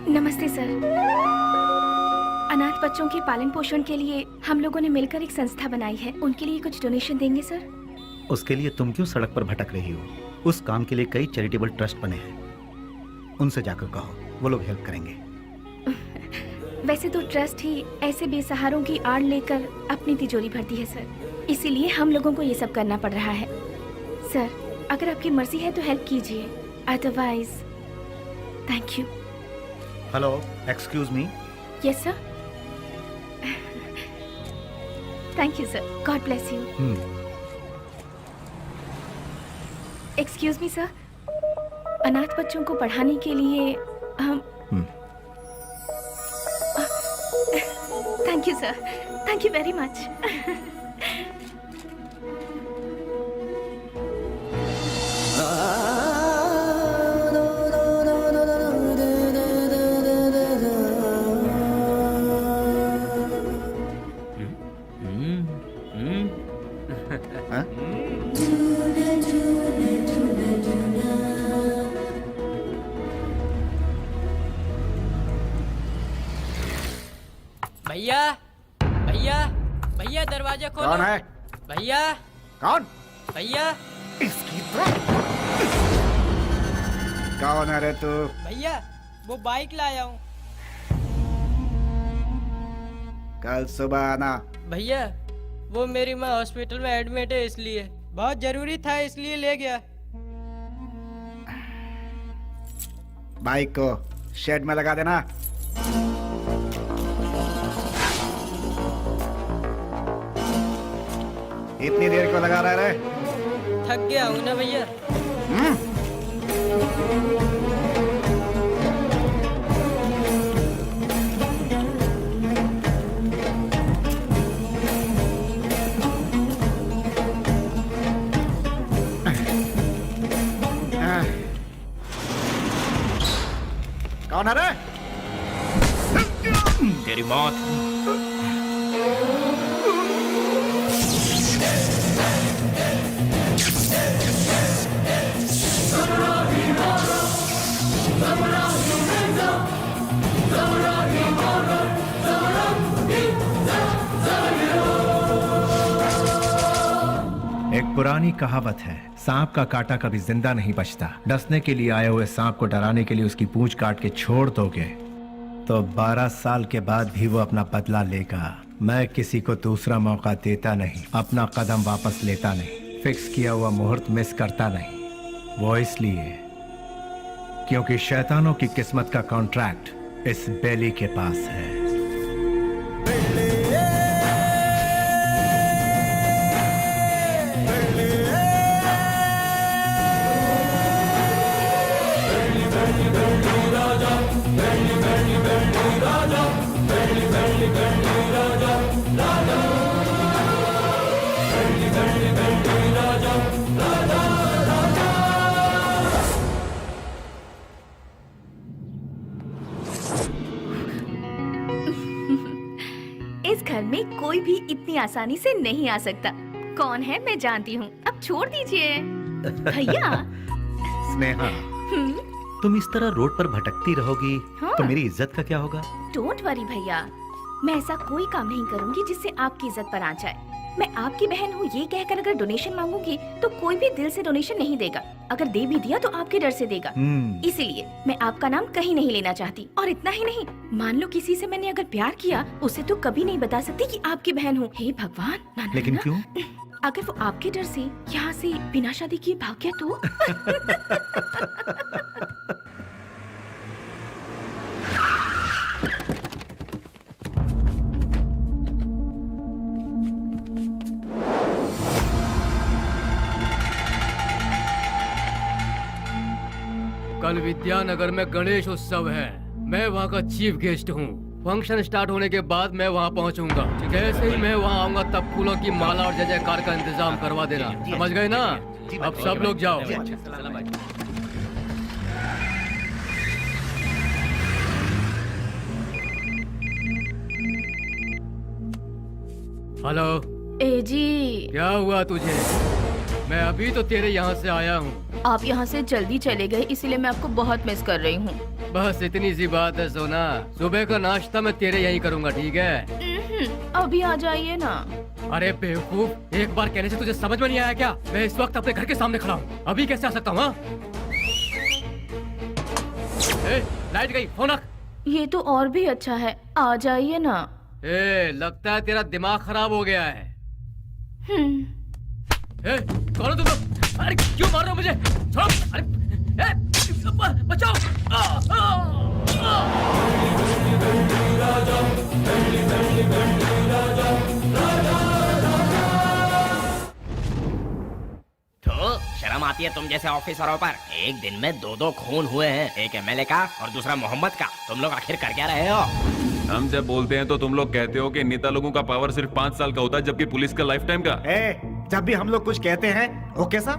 नमस्ते सर। अनाथ बच्चों के पालन पोषण के लिए हम लोगों ने मिलकर एक संस्था बनाई है। उनके लिए कुछ डोनेशन देंगे सर? उसके लिए तुम क्यों सड़क पर भटक रही हो? उस काम के लिए कई चैरिटेबल ट्रस्ट बने हैं, उनसे जाकर कहो, वो लोग हेल्प करेंगे। वैसे तो ट्रस्ट ही ऐसे बेसहारों की आड़ लेकर अपनी तिजोरी भरती है सर, इसीलिए हम लोगों को ये सब करना पड़ रहा है। सर अगर आपकी मर्जी है तो हेल्प कीजिए, otherwise thank you. Hello, excuse me. Yes sir. Thank you sir, God bless you. Excuse me sir, अनाथ बच्चों को पढ़ाने के लिए हम thank you sir, thank you very much. भैया भैया भैया दरवाजा खोलो। कौन है? भैया कौन? भैया इसकी तो कौन है रे तू? भैया वो बाइक लाया हूँ। कल सुबह आना। भैया वो मेरी माँ हॉस्पिटल में एडमिट है, इसलिए बहुत जरूरी था, इसलिए ले गया। बाइक को शेड में लगा देना। इतनी देर क्यों लगा रहा है? थक गया हूँ ना भैया। कौन है रे? तेरी मौत। एक पुरानी कहावत है, सांप का काटा कभी जिंदा नहीं बचता। डसने के लिए आए हुए सांप को डराने के लिए उसकी पूंछ काट के छोड़ दोगे तो 12 साल के बाद भी वो अपना बदला लेगा। मैं किसी को दूसरा मौका देता नहीं, अपना कदम वापस लेता नहीं, फिक्स किया हुआ मुहूर्त मिस करता नहीं। वो इसलिए क्योंकि शैतानों की किस्मत का कॉन्ट्रैक्ट इस बेली के पास है। इस घर में कोई भी इतनी आसानी से नहीं आ सकता। कौन है मैं जानती हूँ, अब छोड़ दीजिए। भैया। स्नेहा, तुम इस तरह रोड पर भटकती रहोगी तो मेरी इज्जत का क्या होगा? डोंट वरी भैया, मैं ऐसा कोई काम नहीं करूंगी जिससे आपकी इज्जत पर आ जाए। मैं आपकी बहन हूँ ये कहकर अगर डोनेशन मांगूंगी तो कोई भी दिल से डोनेशन नहीं देगा। अगर दे भी दिया तो आपके डर से देगा। इसीलिए मैं आपका नाम कहीं नहीं लेना चाहती। और इतना ही नहीं, मान लो किसी से मैंने अगर प्यार किया, उसे तो कभी नहीं बता सकती कि आपकी बहन हूँ। हे भगवान, ना, लेकिन ना, क्यों? अगर वो आपके डर से यहाँ से बिना शादी किए भाग गया तो? कल विद्यानगर में गणेश उत्सव है, मैं वहाँ का चीफ गेस्ट हूँ। फंक्शन स्टार्ट होने के बाद मैं वहाँ पहुँचूंगा। जैसे ही मैं वहाँ आऊंगा तब फूलों की माला और जय जयकार का इंतजाम करवा देना, समझ गए ना? अब सब लोग जाओ। हेलो। ए जी, क्या हुआ तुझे? मैं अभी तो तेरे यहाँ से आया हूँ। आप यहाँ से जल्दी चले गए, इसीलिए मैं आपको बहुत मिस कर रही हूँ। बस इतनी सी बात है सोना, सुबह का नाश्ता मैं तेरे यहीं करूंगा, ठीक है? अभी आ जाइए ना। अरे बेवकूफ, एक बार कहने से तुझे समझ में नहीं आया क्या? मैं इस वक्त अपने घर के सामने खड़ा हूँ, अभी कैसे आ सकता हूँ? हाँ? लाइट गई, फोन रख। ये तो और भी अच्छा है, आ जाइए ना। लगता है तेरा दिमाग खराब हो गया है। कौन हो तुम लोग? अरे क्यों मार रहे हो मुझे? छोड़ो! अरे बचाओ! तो शर्म आती है तुम जैसे ऑफिसरों पर? एक दिन में दो खून हुए हैं, एक एमएलए का और दूसरा मोहम्मद का। तुम लोग आखिर कर क्या रहे हो? हम जब बोलते हैं तो तुम लोग कहते हो कि नेता लोगों का पावर सिर्फ 5 साल का होता है, जबकि पुलिस का लाइफ टाइम का। जब भी हम लोग कुछ कहते हैं, okay sir,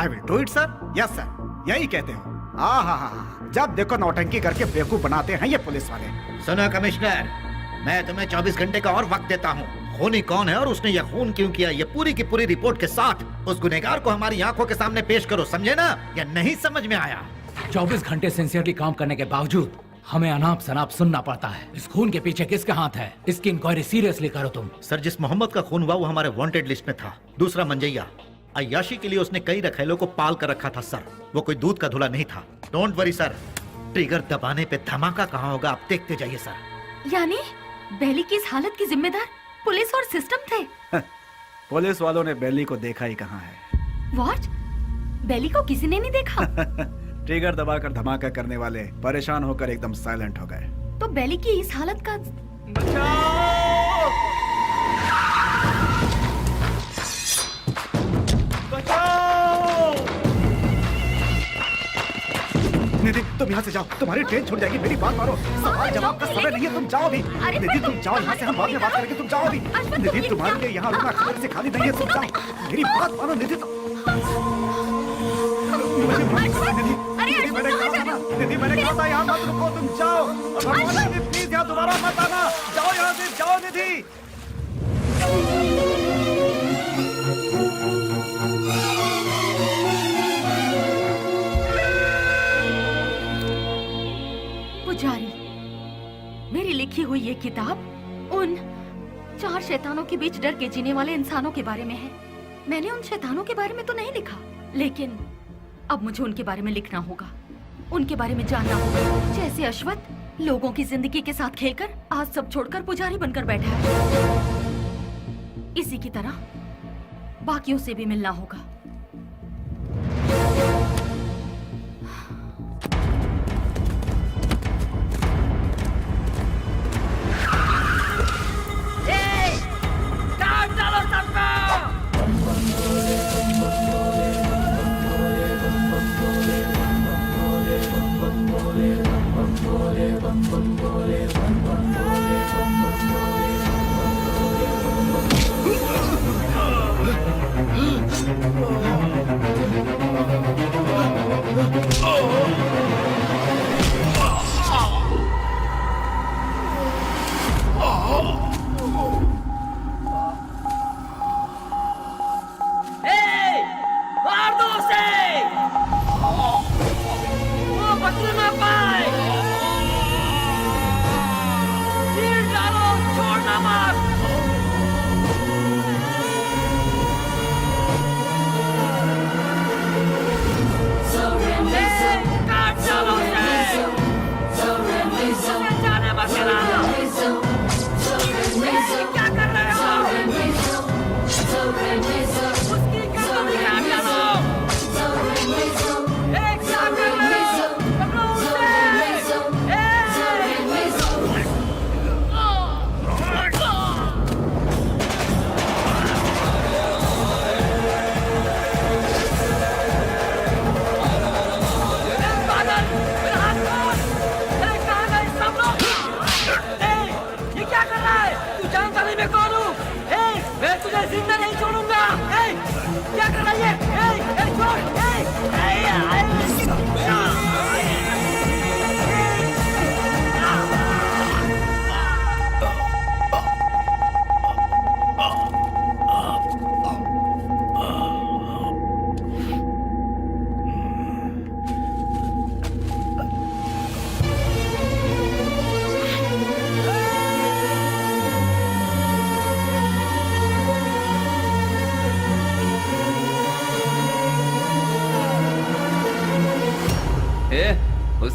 I will do it sir, yes sir, यही कहते हो। जब देखो नौटंकी करके बेवकूफ बनाते हैं ये पुलिस वाले। सुनो कमिश्नर, मैं तुम्हें 24 घंटे का और वक्त देता हूँ। खूनी कौन है और उसने यह खून क्यों किया, ये पूरी की पूरी रिपोर्ट के साथ उस गुनहगार को हमारी आंखों के सामने पेश करो, समझे ना? या नहीं समझ में आया? 24 घंटे सिंसियरली काम करने के बावजूद हमें अनाप शनाप सुनना पड़ता है। इस खून के पीछे किसका हाथ है, इसकी इंक्वायरी सीरियसली करो तुम। सर, जिस मोहम्मद का खून हुआ वो हमारे वांटेड लिस्ट में था। दूसरा मंजैया, अय्याशी के लिए उसने कई रखेलों को पाल कर रखा था सर, वो कोई दूध का धुला नहीं था। डोंट वरी सर, ट्रिगर दबाने पे धमाका कहाँ होगा आप देखते जाइए सर। यानी बेली की इस हालत की जिम्मेदार पुलिस और सिस्टम थे? पुलिस वालों ने बेली को देखा ही कहाँ है। व्हाट? बेली को किसी ने नहीं देखा? ट्रिगर दबाकर धमाका करने वाले परेशान होकर एकदम साइलेंट हो गए। तो बेली की इस हालत का निधि, तुम यहाँ से जाओ, तुम्हारी ट्रेन छूट जाएगी। मेरी बात मानो, सवाल जवाब का समय नहीं है, तुम जाओ भी। निधि तुम जाओ यहाँ से, हम बाद में बात करेंगे, तुम जाओ भी। निधि तुम्हारे लिए यहाँ रुकना खबर से खाली नहीं है, तुम जाओ। मेरी बात मानो निधि, मुझे माफ करो निधि, मैंने कहा था, निधि मैंने कहा था यहाँ मत रुको, तुम जाओ। निधि प्लीज यहाँ दोबारा मत आना, जाओ यहाँ से, जाओ निधि। पुजारी, मेरी लिखी हुई ये किताब उन 4 शैतानों के बीच डर के जीने वाले इंसानों के बारे में है। मैंने उन शैतानों के बारे में तो नहीं लिखा, लेकिन अब मुझे उनके बारे में लिखना होगा, उनके बारे में जानना होगा। जैसे अश्वत्थ लोगों की जिंदगी के साथ खेलकर आज सब छोड़कर पुजारी बनकर बैठा है, इसी की तरह बाकियों से भी मिलना होगा।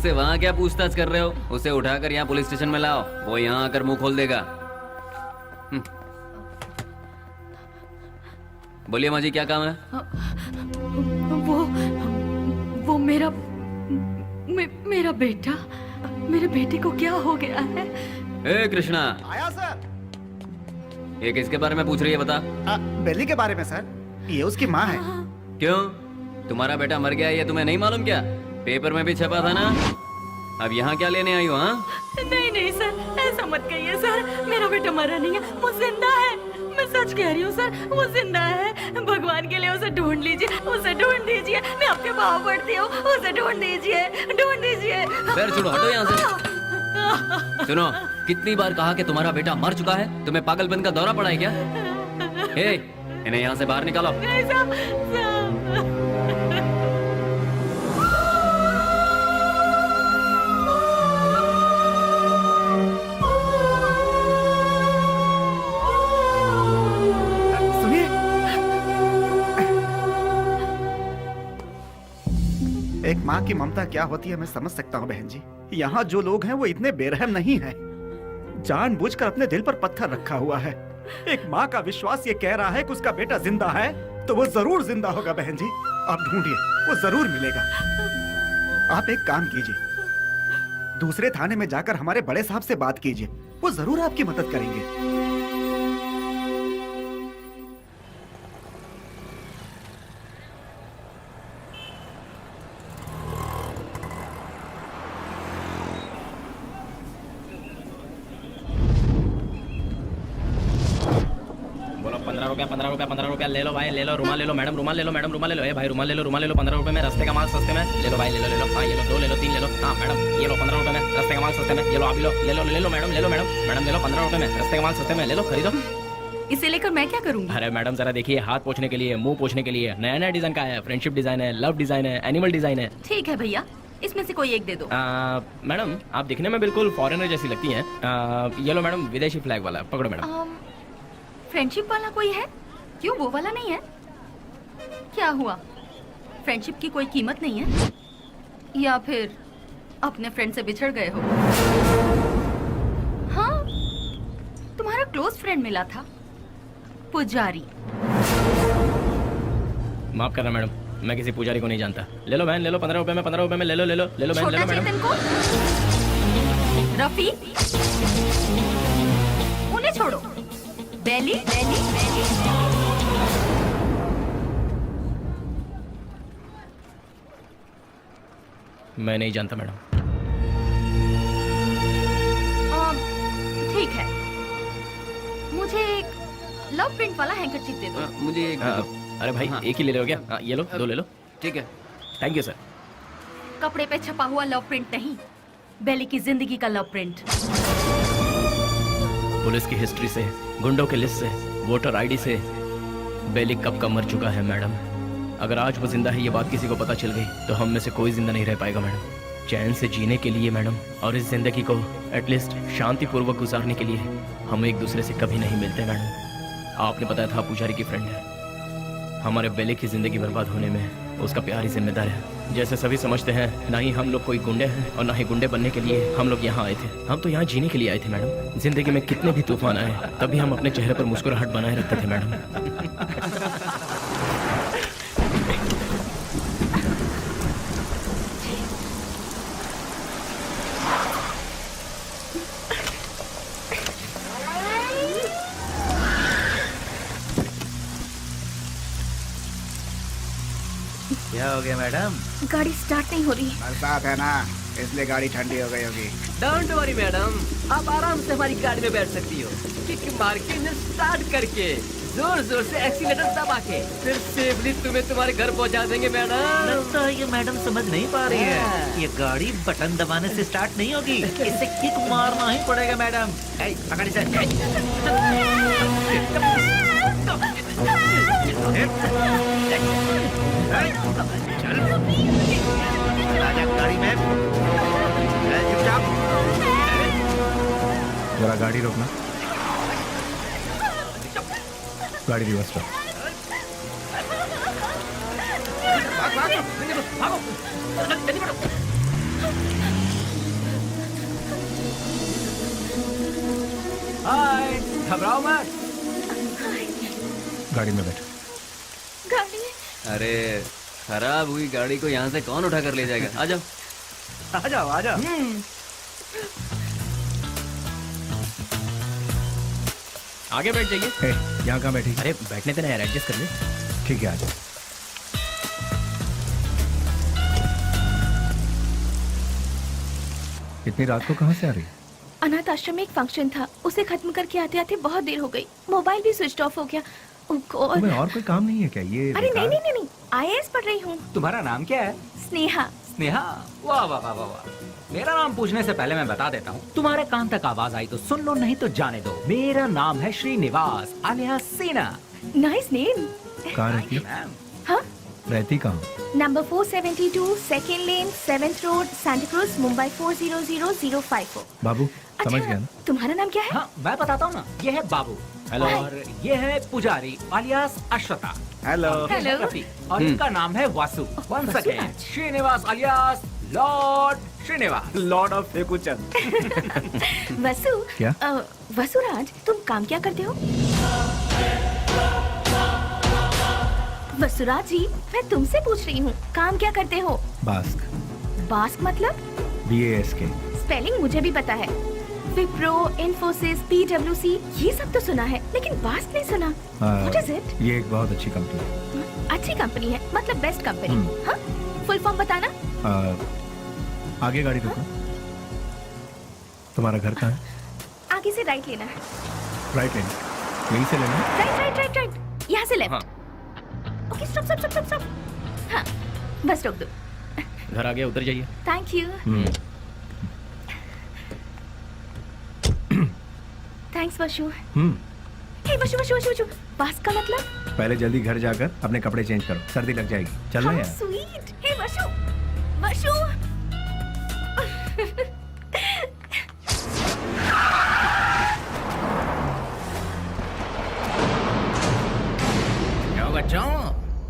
उससे वहाँ क्या पूछताछ कर रहे हो? उसे उठाकर यहाँ पुलिस स्टेशन में लाओ, वो यहाँ आकर मुंह खोल देगा। बोलिए माँ जी, क्या काम है? वो मेरा बेटा, मेरे बेटे को क्या हो गया है? ए कृष्णा, आया सर। ये किसके बारे में पूछ रही है बता? बेली के बारे में सर, ये उसकी माँ है। क्यों, तुम्हारा बेटा मर गया ये तुम्हें नहीं मालूम क्या? पेपर में भी छपा था ना। अब यहाँ क्या लेने आई हो? हाँ नहीं सर, ऐसा मत कहिए सर, मेरा बेटा मरा नहीं है, वो जिंदा है। मैं सच कह रही हूँ सर, वो जिंदा है। भगवान के लिए उसे ढूंढ लीजिए, उसे ढूंढ दीजिए, मैं आपके पाँव पड़ती हूँ, उसे ढूंढ दीजिए, ढूंढ दीजिए। पैर छोड़ो, हटो यहाँ से। सुनो, कितनी बार कहा कि तुम्हारा बेटा मर चुका है? तुम्हें पागलपन का दौरा पड़ा है क्या? हे, इन्हें यहाँ से बाहर निकालो। एक माँ की ममता क्या होती है मैं समझ सकता हूँ बहन जी। यहाँ जो लोग हैं वो इतने बेरहम नहीं हैं। जानबूझकर अपने दिल पर पत्थर रखा हुआ है। एक माँ का विश्वास ये कह रहा है कि उसका बेटा जिंदा है, तो वो जरूर जिंदा होगा बहन जी। आप ढूंढिए, वो जरूर मिलेगा। आप एक काम कीजिए, दूसरे थाने में जाकर हमारे बड़े साहब से बात कीजिए, वो जरूर आपकी मदद करेंगे। पंद्रह रुपया ले लो भाई, ले लो। रुमाल ले लो मैडम, रुमाल ले लो मैडम, रुमाल ले लो। ए भाई रुमाल ले लो, रुमाल ले लो। 15 रुपए में, रस्ते का माल सस्ते में। ले लो भाई, ले लो। हाँ ये लो, 2 ले लो, 3 ले लो। हाँ मैडम ये लो 15 रुपए में, रस्ते का माल सस्ते में। ये लो आप भी लो, ले लो मैडम, ले लो मैडम ले लो 15 रुपए में, रस्ते का माल सस्ते में। ले लो, खरीदो। इसे लेकर मैं क्या करूँगी? अरे मैडम जरा देखिए, हाथ पोछने के लिए, मुंह पोछने के लिए नया डिजाइन का है। फ्रेंडशिप डिजाइन है, लव डिजाइन है, एनिमल डिजाइन है। ठीक है भैया, इसमें से कोई एक दे दो। मैडम आप दिखने में बिल्कुल फॉरेनर जैसी लगती हैं। ये लो मैडम, विदेशी फ्लैग वाला, पकड़ो मैडम। फ्रेंडशिप वाला कोई है? क्यों, वो वाला नहीं है? क्या हुआ, फ्रेंडशिप की कोई कीमत नहीं है? या फिर अपने फ्रेंड से बिछड़ गए हो? हाँ, तुम्हारा क्लोज फ्रेंड मिला था, पुजारी। माफ करना मैडम, मैं किसी पुजारी को नहीं जानता। ले लो बहन, ले लो 15 रुपए में, 15 रुपए में ले लो बहन, ले लो मैडम। रफी, उन्हें छोड़ो। बेली, मैं नहीं जानता मैडम। ठीक है, मुझे एक लव प्रिंट वाला हैंकरचीफ दे दो। मुझे एक अरे भाई एक ही ले लो क्या? ये लो, 2 ले लो। ठीक है, थैंक यू सर। कपड़े पे छपा हुआ लव प्रिंट नहीं, बेली की जिंदगी का लव प्रिंट। पुलिस की हिस्ट्री से, गुंडों के लिस्ट से, वोटर आईडी से बेली कब का मर चुका है मैडम। अगर आज वो जिंदा है ये बात किसी को पता चल गई तो हम में से कोई जिंदा नहीं रह पाएगा मैडम। चैन से जीने के लिए मैडम, और इस जिंदगी को एटलीस्ट शांतिपूर्वक गुजारने के लिए हम एक दूसरे से कभी नहीं मिलते मैडम। आपने बताया था पुजारी की फ्रेंड है। हमारे बेली की जिंदगी बर्बाद होने में उसका प्यार ही जिम्मेदार है। जैसे सभी समझते हैं, ना ही हम लोग कोई गुंडे हैं और ना ही गुंडे बनने के लिए हम लोग यहाँ आए थे। हम तो यहाँ जीने के लिए आए थे मैडम। जिंदगी में कितने भी तूफान आए तभी हम अपने चेहरे पर मुस्कुराहट बनाए रखते थे मैडम। क्या हो गया मैडम? गाड़ी स्टार्ट नहीं हो रही। बरसात है ना, इसलिए गाड़ी ठंडी हो गई होगी। डोंट वरी मैडम, आप आराम से हमारी गाड़ी में बैठ सकती हो। किक मार के इंजन स्टार्ट करके जोर जोर से एक्सीलेटर दबा के फिर सेफली तुम्हें तुम्हारे घर पहुंचा देंगे मैडम। लगता है ये मैडम समझ नहीं पा रही है। ये गाड़ी बटन दबाने से स्टार्ट नहीं होगी, इसे किक मारना ही पड़ेगा मैडम। पकड़ इसे। चल राजा गाड़ी में। चुपचाप। जरा गाड़ी रोकना, गाड़ी रिवर्स कर। हाय, घबराओ मत। गाड़ी में बैठो। गाड़ी अरे खराब हुई गाड़ी को यहाँ से कौन उठा कर ले जाएगा? आ जाओ। आ जाओ आ जाओ। आगे बैठ जाइए। ए, यहाँ कहाँ बैठी? अरे बैठने देना यार, एडजस्ट कर ले। ठीक है, आ जाओ। इतनी रात को कहाँ से आ रही? अनाथ आश्रम में एक फंक्शन था, उसे खत्म करके आते आते बहुत देर हो गई। मोबाइल भी स्विच ऑफ हो गया। ओह गॉड। तुम्हें और कोई काम नहीं है क्या? ये अरे नहीं नहीं नहीं नहीं, IAS पढ़ रही हूँ। तुम्हारा नाम क्या है? स्नेहा। स्नेहा? वाह वाह वाह वाह वाह। मेरा नाम पूछने से पहले मैं बता देता हूँ, तुम्हारे कान तक आवाज आई तो सुन लो, नहीं तो जाने दो। मेरा नाम है श्रीनिवास आलिया सीना। Nice name. कहाँ रहती है? मैम, हाँ, रहती कहाँ? नंबर 472 सेकेंड लेन 7th road Santa cruise Mumbai 400054। बाबू समझ गया ना? तुम्हारा नाम क्या है? हाँ मैं बताता हूँ ना, ये है बाबू। हेलो। और ये है Pujari alias Ashwata. Hello. Hello. Rafi. और इनका नाम है Vasu. One second, Srinivas alias lord Srinivas. Lord of Fekuchand. Vasu. क्या? वसुराज, तुम काम क्या करते हो? वसुराज जी, मैं तुमसे पूछ रही हूँ, काम क्या करते हो? बास्क। बास्क मतलब? BASK। स्पेलिंग मुझे भी पता है। विप्रो, इन्फोसिस, PwC, ये सब तो सुना है, लेकिन बास्क नहीं सुना। What is it? ये एक बहुत अच्छी कंपनी है। अच्छी कंपनी है, मतलब बेस्ट कंपनी। हम्म। हाँ? फुल फॉर्म बताना। आगे गाड़ी रोको। तुम्हारा घर कहाँ है? आगे से राइट लेना है। राइट लेना। यहीं से लेना है? राइट राइट राइट राइट, यहाँ से left. Okay, stop stop stop stop. हाँ, बस रोक दो। घर आ गया, उतर जाइए। Thank you. Thanks Vashu. Hey Vashu Vashu Vashu Vashu, बास्क का मतलब? पहले जल्दी घर जाकर अपने कपड़े चेंज करो, सर्दी लग जाएगी। चल रहा How यार। sweet. हे वशु वशु। क्यों बच्चों,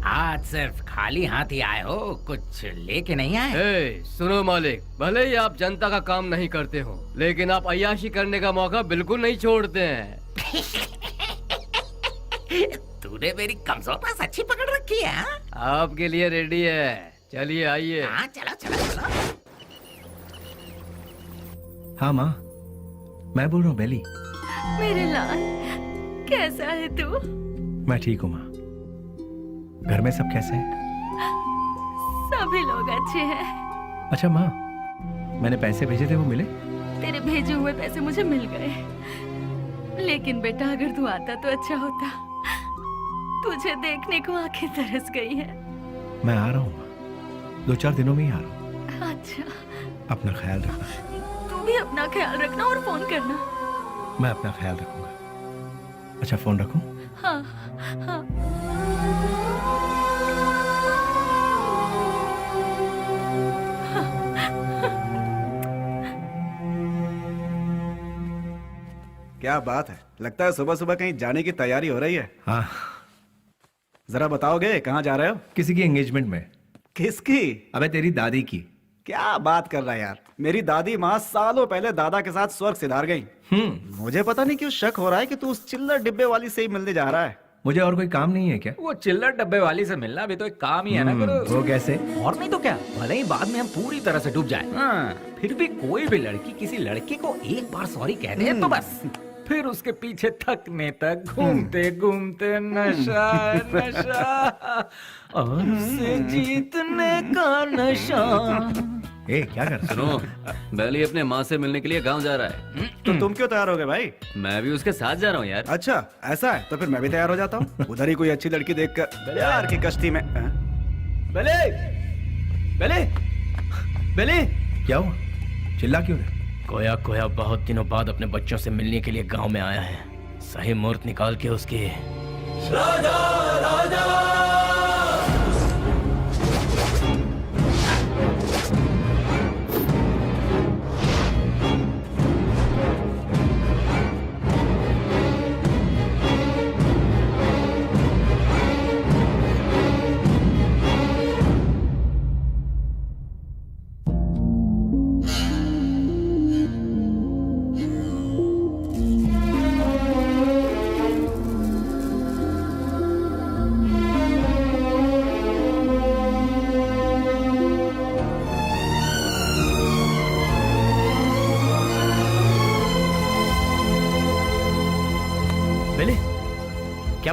आज सिर्फ खाली हाथ ही आए हो, कुछ लेके नहीं आए? ए, सुनो मालिक, भले ही आप जनता का काम नहीं करते हो, लेकिन आप अय्याशी करने का मौका बिल्कुल नहीं छोड़ते हैं। तूने मेरी कमजोर पास अच्छी पकड़ रखी है। हाँ? आपके लिए रेडी है, चलिए आइए। हाँ चलो चलो चलो। हाँ माँ, मैं बोल रहा हूँ बेली। मेरे लाल, कैसा है तू? मैं ठीक हूँ माँ। घर में सब कैसे हैं? सभी लोग अच्छे हैं। अच्छा माँ, मैंने पैसे भेजे थे, वो मिले? तेरे भेजे हुए पैसे मुझे मिल गए, लेकिन बेटा अगर तू आता तो अच्छा होता। तुझे देखने को आंखें तरस गई है। मैं आ रहा हूँ माँ, 2-4 दिनों में ही आ रहा हूँ। अच्छा, अपना ख्याल रखना। तू भी अपना ख्याल रखना और फोन करना। मैं अपना ख्याल रखूंगा। अच्छा फोन रखूं? हाँ हाँ। क्या बात है, लगता है सुबह सुबह कहीं जाने की तैयारी हो रही है। हाँ। जरा बताओगे कहाँ जा रहे हो? किसी की एंगेजमेंट में। किसकी? अबे तेरी दादी की। क्या बात कर रहा है यार, मेरी दादी माँ सालों पहले दादा के साथ स्वर्ग सिधार गई। मुझे पता नहीं क्यों शक हो रहा है कि तू उस चिल्लर डिब्बे वाली से ही मिलने जा रहा है। मुझे और कोई काम नहीं है क्या? वो चिल्लर डब्बे वाली से मिलना भी तो एक काम ही है ना गुरु। वो कैसे? और नहीं तो क्या, भले ही बाद में हम पूरी तरह से डूब जाए, हाँ, फिर भी कोई भी लड़की किसी लड़के को एक बार सॉरी कह दे तो बस फिर उसके पीछे थकने तक घूमते घूमते नशा नशा और उसे जीतने का नशा। ए क्या कर? सुनो, बैली अपने माँ से मिलने के लिए गांव जा रहा है। तो तुम क्यों तैयार हो गए भाई? मैं भी उसके साथ जा रहा हूँ यार। अच्छा ऐसा है, तो फिर मैं भी तैयार हो जाता हूँ। उधर ही कोई अच्छी लड़की देखकर प्यार की कश्ती में। बेले, बेले, बेले, क्या हुआ? चिल्ला क्यों रहे? कोया कोया बहुत दिनों बाद अपने बच्चों से मिलने के लिए गांव में आया है। सही मुहूर्त निकाल के उसके राजा राजा।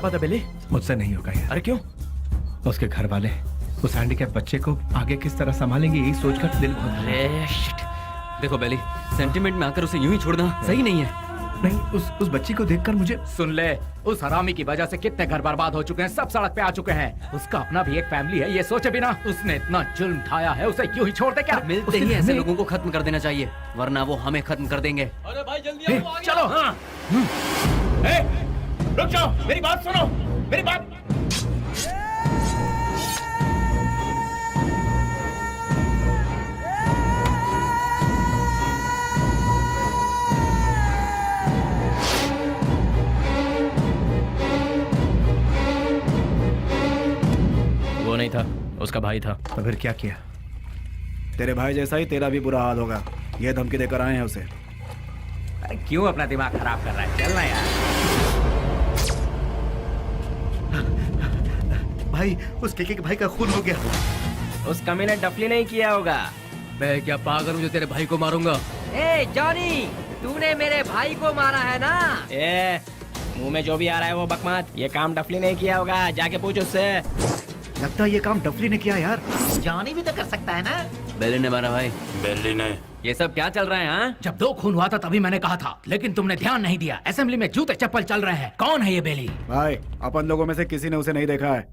बात है बेली? मुझसे नहीं होगा यार। अरे क्यों? उसके घर वाले उस हैंडीकैप बच्चे को आगे किस तरह संभालेंगे यही सोचकर दिल बहुत। अरे शिट। देखो बेली, सेंटिमेंट में आकर उसे यूं ही छोड़ना सही नहीं है। नहीं, उस बच्ची को देखकर मुझे। सुन ले, उस हरामी की वजह से कितने घर बर्बाद हो चुके हैं, सब सड़क पे आ चुके हैं। उसका अपना भी एक फैमिली है, ये सोचे बिना उसने इतना जुल्म ढाया है, उसे क्यों ही छोड़ दे क्या? मिलते ही ऐसे लोगों को खत्म कर देना चाहिए, वरना वो हमें खत्म कर देंगे। अरे भाई जल्दी आओ, आगे चलो। आओ। रुक जाओ, मेरी बात सुनो, मेरी बात। वो नहीं था, उसका भाई था। तो फिर क्या किया? तेरे भाई जैसा ही तेरा भी बुरा हाल होगा, ये धमकी देकर आए हैं उसे। अरे क्यों अपना दिमाग खराब कर रहा है? चलना यार। भाई, उस केके के भाई का खून हो गया। उस कमी ने डफली नहीं किया होगा। मैं क्या पागल हूँ जो तेरे भाई को मारूंगा? ए जॉनी, तूने मेरे भाई को मारा है ना? ए, मुंह में जो भी आ रहा है वो बकवास। ये काम डफली नहीं किया होगा, जाके पूछ उससे। लगता है ये काम डफली ने किया यार। जॉनी भी तो कर सकता है ना? बेली ने मारा भाई। बेली ने। ये सब क्या चल रहा है? हाँ, जब 2 खून हुआ था तभी मैंने कहा था, लेकिन तुमने ध्यान नहीं दिया। असेंबली में जूते चप्पल चल रहे हैं। कौन है ये बेली? भाई, अपन लोगों में से किसी ने उसे नहीं देखा है।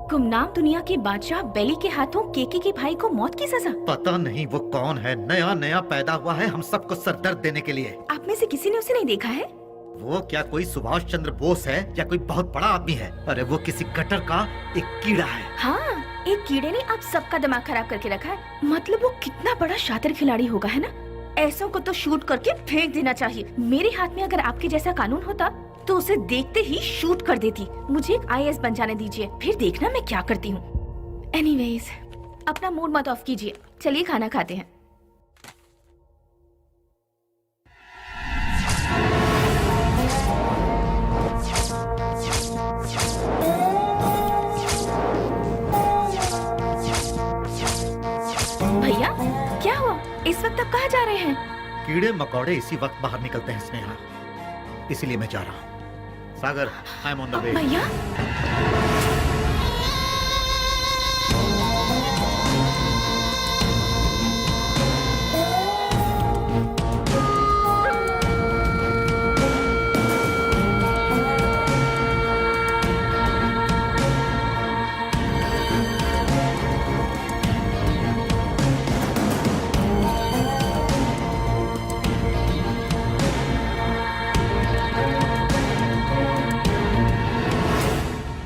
गुमनाम दुनिया के बादशाह बेली के हाथों केके के भाई को मौत की सजा। पता नहीं वो कौन है, नया नया पैदा हुआ है हम सबको सरदर्द देने के लिए। आप में से किसी ने उसे नहीं देखा है? वो क्या कोई सुभाष चंद्र बोस है या कोई बहुत बड़ा आदमी है? अरे वो किसी गटर का एक कीड़ा है। हाँ, एक कीड़े ने आप सबका दिमाग खराब करके रखा है। मतलब वो कितना बड़ा शातिर खिलाड़ी होगा, है ना? ऐसों को तो शूट करके फेंक देना चाहिए। मेरे हाथ में अगर आपके जैसा कानून होता तो उसे देखते ही शूट कर देती। मुझे एक IAS बन जाने दीजिए, फिर देखना मैं क्या करती हूँ। एनीवेज, अपना मूड मत ऑफ कीजिए, चलिए खाना खाते हैं। भैया, क्या हुआ? इस वक्त आप कहाँ जा रहे हैं? कीड़े मकोड़े इसी वक्त बाहर निकलते हैं स्नेहा, इसीलिए मैं जा रहा हूँ। Sagar, I am on the way. भैया,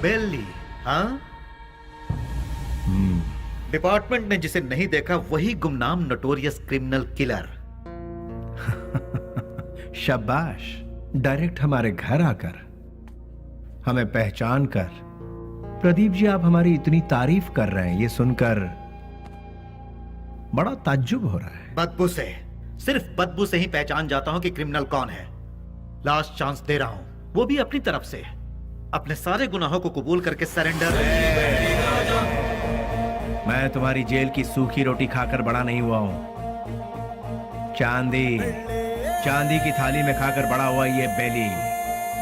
बेली, हाँ? डिपार्टमेंट ने जिसे नहीं देखा वही गुमनाम नोटोरियस क्रिमिनल किलर। शाबाश, डायरेक्ट हमारे घर आकर हमें पहचान कर। प्रदीप जी, आप हमारी इतनी तारीफ कर रहे हैं, ये सुनकर बड़ा ताज्जुब हो रहा है। बदबू से, सिर्फ बदबू से ही पहचान जाता हूं कि क्रिमिनल कौन है। लास्ट चांस दे रहा हूं, वो भी अपनी तरफ से। अपने सारे गुनाहों को कबूल करके सरेंडर। मैं तुम्हारी जेल की सूखी रोटी खाकर बड़ा नहीं हुआ हूं। चांदी की थाली में खाकर बड़ा हुआ ये बेली।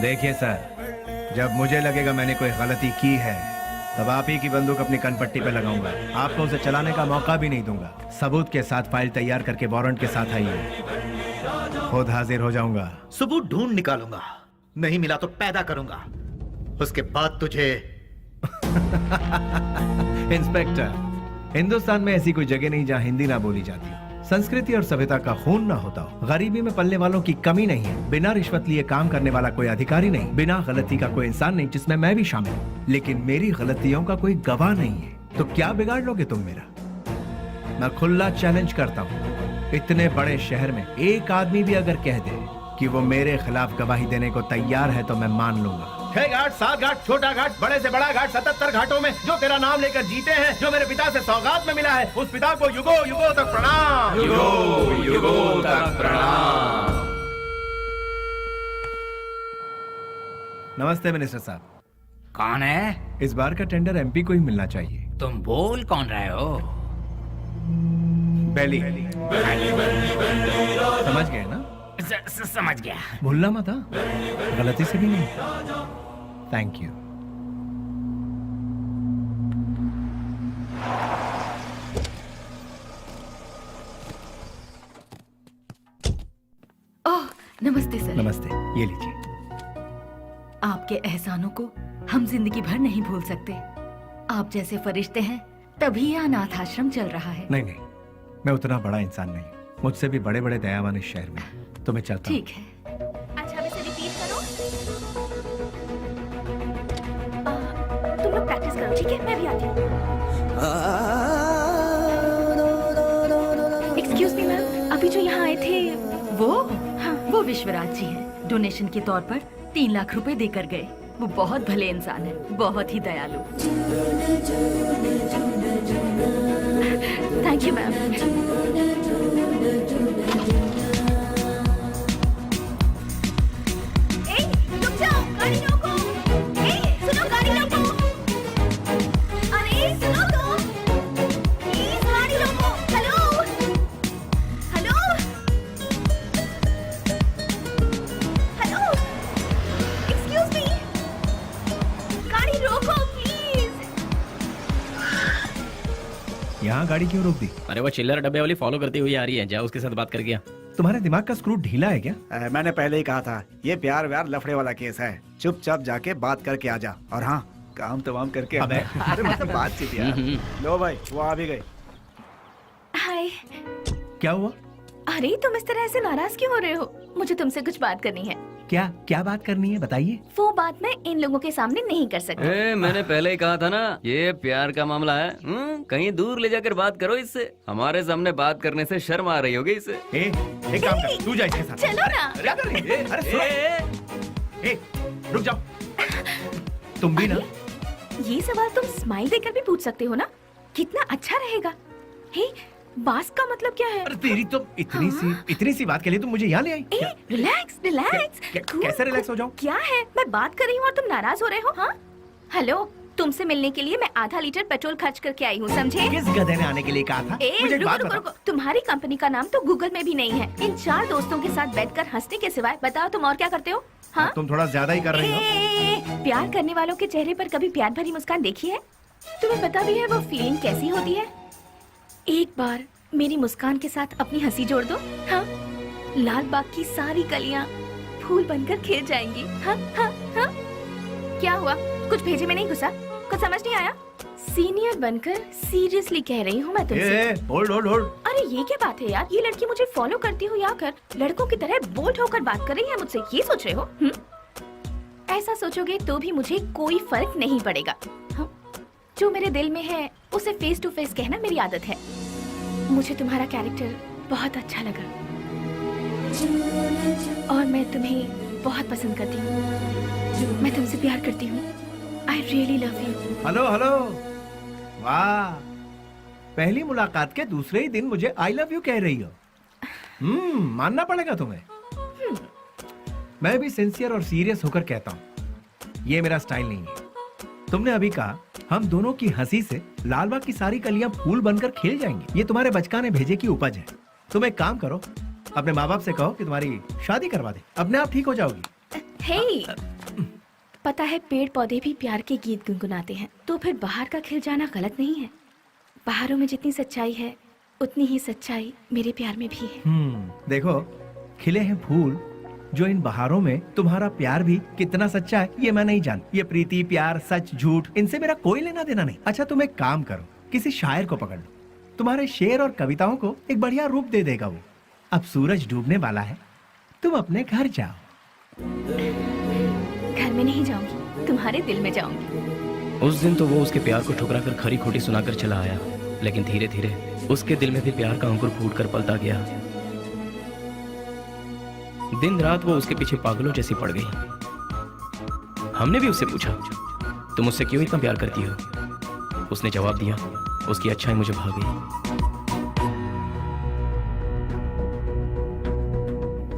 देखिए सर, जब मुझे लगेगा मैंने कोई गलती की है तब आप ही की बंदूक अपनी कनपट्टी पे लगाऊंगा। आपको उसे चलाने का मौका भी नहीं दूंगा। सबूत के साथ फाइल तैयार करके वारंट के साथ आइए, खुद हाजिर हो जाऊंगा। सबूत ढूंढ निकालूंगा, नहीं मिला तो पैदा करूंगा, उसके बाद तुझे। इंस्पेक्टर, हिंदुस्तान में ऐसी कोई जगह नहीं जहां हिंदी ना बोली जाती हो, संस्कृति और सभ्यता का खून ना होता हो, गरीबी में पलने वालों की कमी नहीं है, बिना रिश्वत लिए काम करने वाला कोई अधिकारी नहीं, बिना गलती का कोई इंसान नहीं, जिसमें मैं भी शामिल हूँ। लेकिन मेरी गलतियों का कोई गवाह नहीं है, तो क्या बिगाड़ लोगे तुम मेरा? मैं खुला चैलेंज करता हूँ, इतने बड़े शहर में एक आदमी भी अगर कह दे कि वो मेरे खिलाफ गवाही देने को तैयार है तो मैं मान लूंगा। 6 घाट, 7 घाट, छोटा घाट, बड़े से बड़ा घाट, 77 घाटों में जो तेरा नाम लेकर जीते हैं, जो मेरे पिता से सौगात में मिला है, उस पिता को युगो युगो तक प्रणाम। युगो युगो तक प्रणाम। नमस्ते मिनिस्टर साहब। कौन है? इस बार का टेंडर MP को ही मिलना चाहिए। तुम बोल कौन रहे हो? बेली। समझ गए ना? समझ गया। भूलना मत, हाँ? गलती से भी नहीं। Thank you. ओह, नमस्ते सर। नमस्ते, ये लीजिए। आपके एहसानों को हम जिंदगी भर नहीं भूल सकते। आप जैसे फरिश्ते हैं तभी यह अनाथ आश्रम चल रहा है। नहीं नहीं, मैं उतना बड़ा इंसान नहीं, मुझसे भी बड़े बड़े दयावान इस शहर में। तो मैं चलता हूँ। ठीक है। अच्छा, अब इसे रिपीट करो। तुम लोग प्रैक्टिस करो, ठीक है? मैं भी आती हूँ। एक्सक्यूज मी मैम, अभी जो यहाँ आए थे वो हाँ, वो विश्वराज जी हैं। डोनेशन के तौर पर 3 लाख रुपए देकर गए। वो बहुत भले इंसान है, बहुत ही दयालु। Thank you ma'am. रुक जाओ, गाड़ी रोको। सुनो, गाड़ी रोको। अरे सुनो तो, प्लीज गाड़ी रोको। Hello hello hello, excuse me, गाड़ी रोको प्लीज। यहाँ गाड़ी क्यों रोक दी? अरे वो चिल्लर डब्बे वाली फॉलो करती हुई आ रही है, जाओ उसके साथ बात करके आ। तुम्हारे दिमाग का स्क्रू ढीला है क्या? मैंने पहले ही कहा था, ये प्यार व्यार लफड़े वाला केस है। चुपचाप जाके बात करके आ जा, और हाँ, काम तमाम करके आना। अरे मतलब बातचीत यार। लो भाई, वो आ भी गई। हाय। क्या हुआ? अरे तुम इस तरह से नाराज क्यों हो रहे हो? मुझे तुमसे कुछ बात करनी है। क्या क्या बात करनी है, बताइए। वो बात मैं इन लोगों के सामने नहीं कर सकती। मैंने पहले ही कहा था ना, ये प्यार का मामला है। कहीं दूर ले जाकर बात करो इससे। हमारे सामने बात करने से शर्म आ रही होगी इससे। एक काम कर, तू जा इसके साथ। चलो ना। क्या कर रही है? अरे सुनो। रुक जाओ। तुम भी ना। ये सवाल तुम स्माइल देकर भी पूछ सकते हो ना? कितना अच्छा रहेगा। हे, बास का मतलब क्या है? अरे तेरी तो इतनी सी बात के लिए तुम मुझे यहाँ ले आई। Relax relax. कैसे रिलैक्स हो जाऊं? क्या है, मैं बात कर रही हूँ और तुम नाराज हो रहे हो? हाँ हेलो, तुमसे मिलने के लिए मैं आधा लीटर पेट्रोल खर्च करके आई हूँ, समझे? किस गधे ने आने के लिए कहा था? मुझे एक बात बताओ। तुम्हारी कंपनी का नाम तो गूगल में भी नहीं है। इन 4 दोस्तों के साथ बैठकर हंसने के सिवाय बताओ तुम और क्या करते हो? हाँ, तुम थोड़ा ज्यादा ही कर रही हो। प्यार करने वालों के चेहरे पर कभी प्यार भरी मुस्कान देखी है? तुम्हें पता भी है वो फीलिंग कैसी होती है? एक बार मेरी मुस्कान के साथ अपनी हंसी जोड़ दो। हाँ, लाल बाग की सारी कलियां फूल बनकर खिल जाएंगी। हाँ हाँ हाँ। क्या हुआ, कुछ भेजे में नहीं घुसा? कुछ समझ नहीं आया? सीनियर बनकर सीरियसली कह रही हूँ मैं तुमसे। Hold hold hold. अरे ये क्या बात है यार, ये लड़की मुझे फॉलो करती हुई आकर लड़कों की तरह बोल्ड होकर बात कर रही है मुझसे, ये सोच रहे हो? ऐसा सोचोगे तो भी मुझे कोई फर्क नहीं पड़ेगा। हाँ? जो मेरे दिल में है उसे फेस टू फेस कहना मेरी आदत है। मुझे तुम्हारा कैरेक्टर बहुत अच्छा लगा और मैं तुम्हें बहुत पसंद करती हूँ। मैं तुमसे प्यार करती हूँ। I really love you. Hello hello, वाह, पहली मुलाकात के दूसरे ही दिन मुझे आई लव यू कह रही हो। मानना पड़ेगा तुम्हें। मैं भी सिंसियर और सीरियस होकर कहता हूँ, ये मेरा स्टाइल नहीं है। तुमने अभी कहा हम दोनों की हंसी से लालबाग की सारी कलियां फूल बनकर खिल जाएंगी। ये तुम्हारे बचकाने भेजे की उपज है। तुम एक काम करो, अपने माँ बाप से कहो कि तुम्हारी शादी करवा दे, अपने आप ठीक हो जाओगी। हे, पता है पेड़ पौधे भी प्यार के गीत गुनगुनाते हैं, तो फिर बाहर का खिल जाना गलत नहीं है। बाहरों में जितनी सच्चाई है उतनी ही सच्चाई मेरे प्यार में भी है। देखो, खिले हैं फूल, जो इन बहारों में तुम्हारा प्यार भी कितना सच्चा है ये मैं नहीं जानती। ये प्रीति, प्यार, सच, झूठ, इनसे मेरा कोई लेना देना नहीं। अच्छा तुम एक काम करो, किसी शायर को पकड़ लो, तुम्हारे शेर और कविताओं को एक बढ़िया रूप दे देगा वो। अब सूरज डूबने वाला है, तुम अपने घर जाओ। घर में नहीं जाऊंगी, तुम्हारे दिल में जाऊंगी। उस दिन तो वो उसके प्यार को ठुकरा कर खरी खोटी सुनाकर चला आया, लेकिन धीरे धीरे उसके दिल में भी प्यार का अंकुर फूट कर पलता गया। दिन रात वो उसके पीछे पागलों जैसी पड़ गई। हमने भी उससे पूछा, तुम उससे क्यों इतना प्यार करती हो? उसने जवाब दिया, उसकी अच्छाई मुझे भा गई।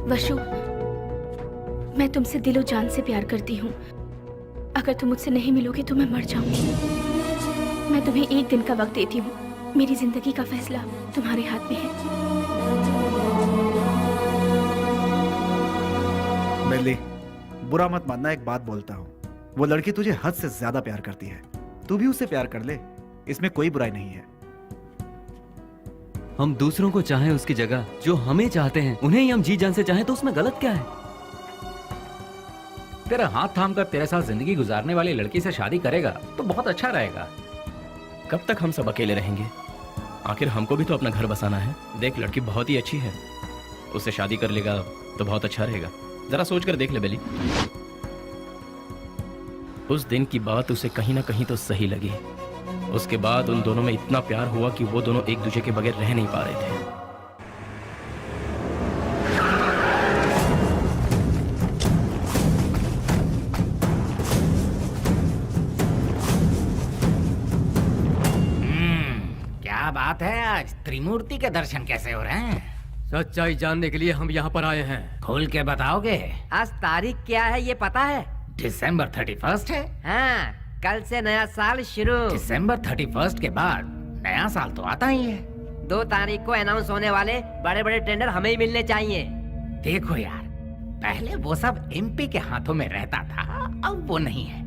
वशु, मैं तुमसे दिलो जान से प्यार करती हूँ। अगर तुम मुझसे नहीं मिलोगे तो मैं मर जाऊंगी। मैं तुम्हें एक दिन का वक्त देती हूँ। मेरी जिंदगी का फैसला तुम्हारे हाथ में है। बेली, बुरा मत मानना, एक बात बोलता हूँ, वो लड़की तुझे हद से ज्यादा प्यार करती है, तू भी उससे प्यार कर ले, इसमें कोई बुराई नहीं है। हम दूसरों को चाहें उसकी जगह जो हमें चाहते हैं उन्हें ही हम जी जान से चाहें तो उसमें गलत क्या है? तेरा हाथ थाम कर तेरे साथ जिंदगी गुजारने वाली लड़की से शादी करेगा तो बहुत अच्छा रहेगा। कब तक हम सब अकेले रहेंगे? आखिर हमको भी तो अपना घर बसाना है। देख, लड़की बहुत ही अच्छी है, उससे शादी कर लेगा तो बहुत अच्छा रहेगा। जरा सोच कर देख ले बेली। उस दिन की बात उसे कहीं ना कहीं तो सही लगी। उसके बाद उन दोनों में इतना प्यार हुआ कि वो दोनों एक दूसरे के बगैर रह नहीं पा रहे थे। क्या बात है, आज त्रिमूर्ति के दर्शन कैसे हो रहे हैं? सच्चाई जानने के लिए हम यहाँ पर आए हैं। खोल के बताओगे? आज तारीख क्या है ये पता है? दिसंबर 31 है। हाँ, कल से नया साल शुरू। दिसंबर 31 के बाद नया साल तो आता ही है। 2 तारीख को अनाउंस होने वाले बड़े बड़े टेंडर हमें ही मिलने चाहिए। देखो यार, पहले वो सब एमपी के हाथों में रहता था, अब वो नहीं है।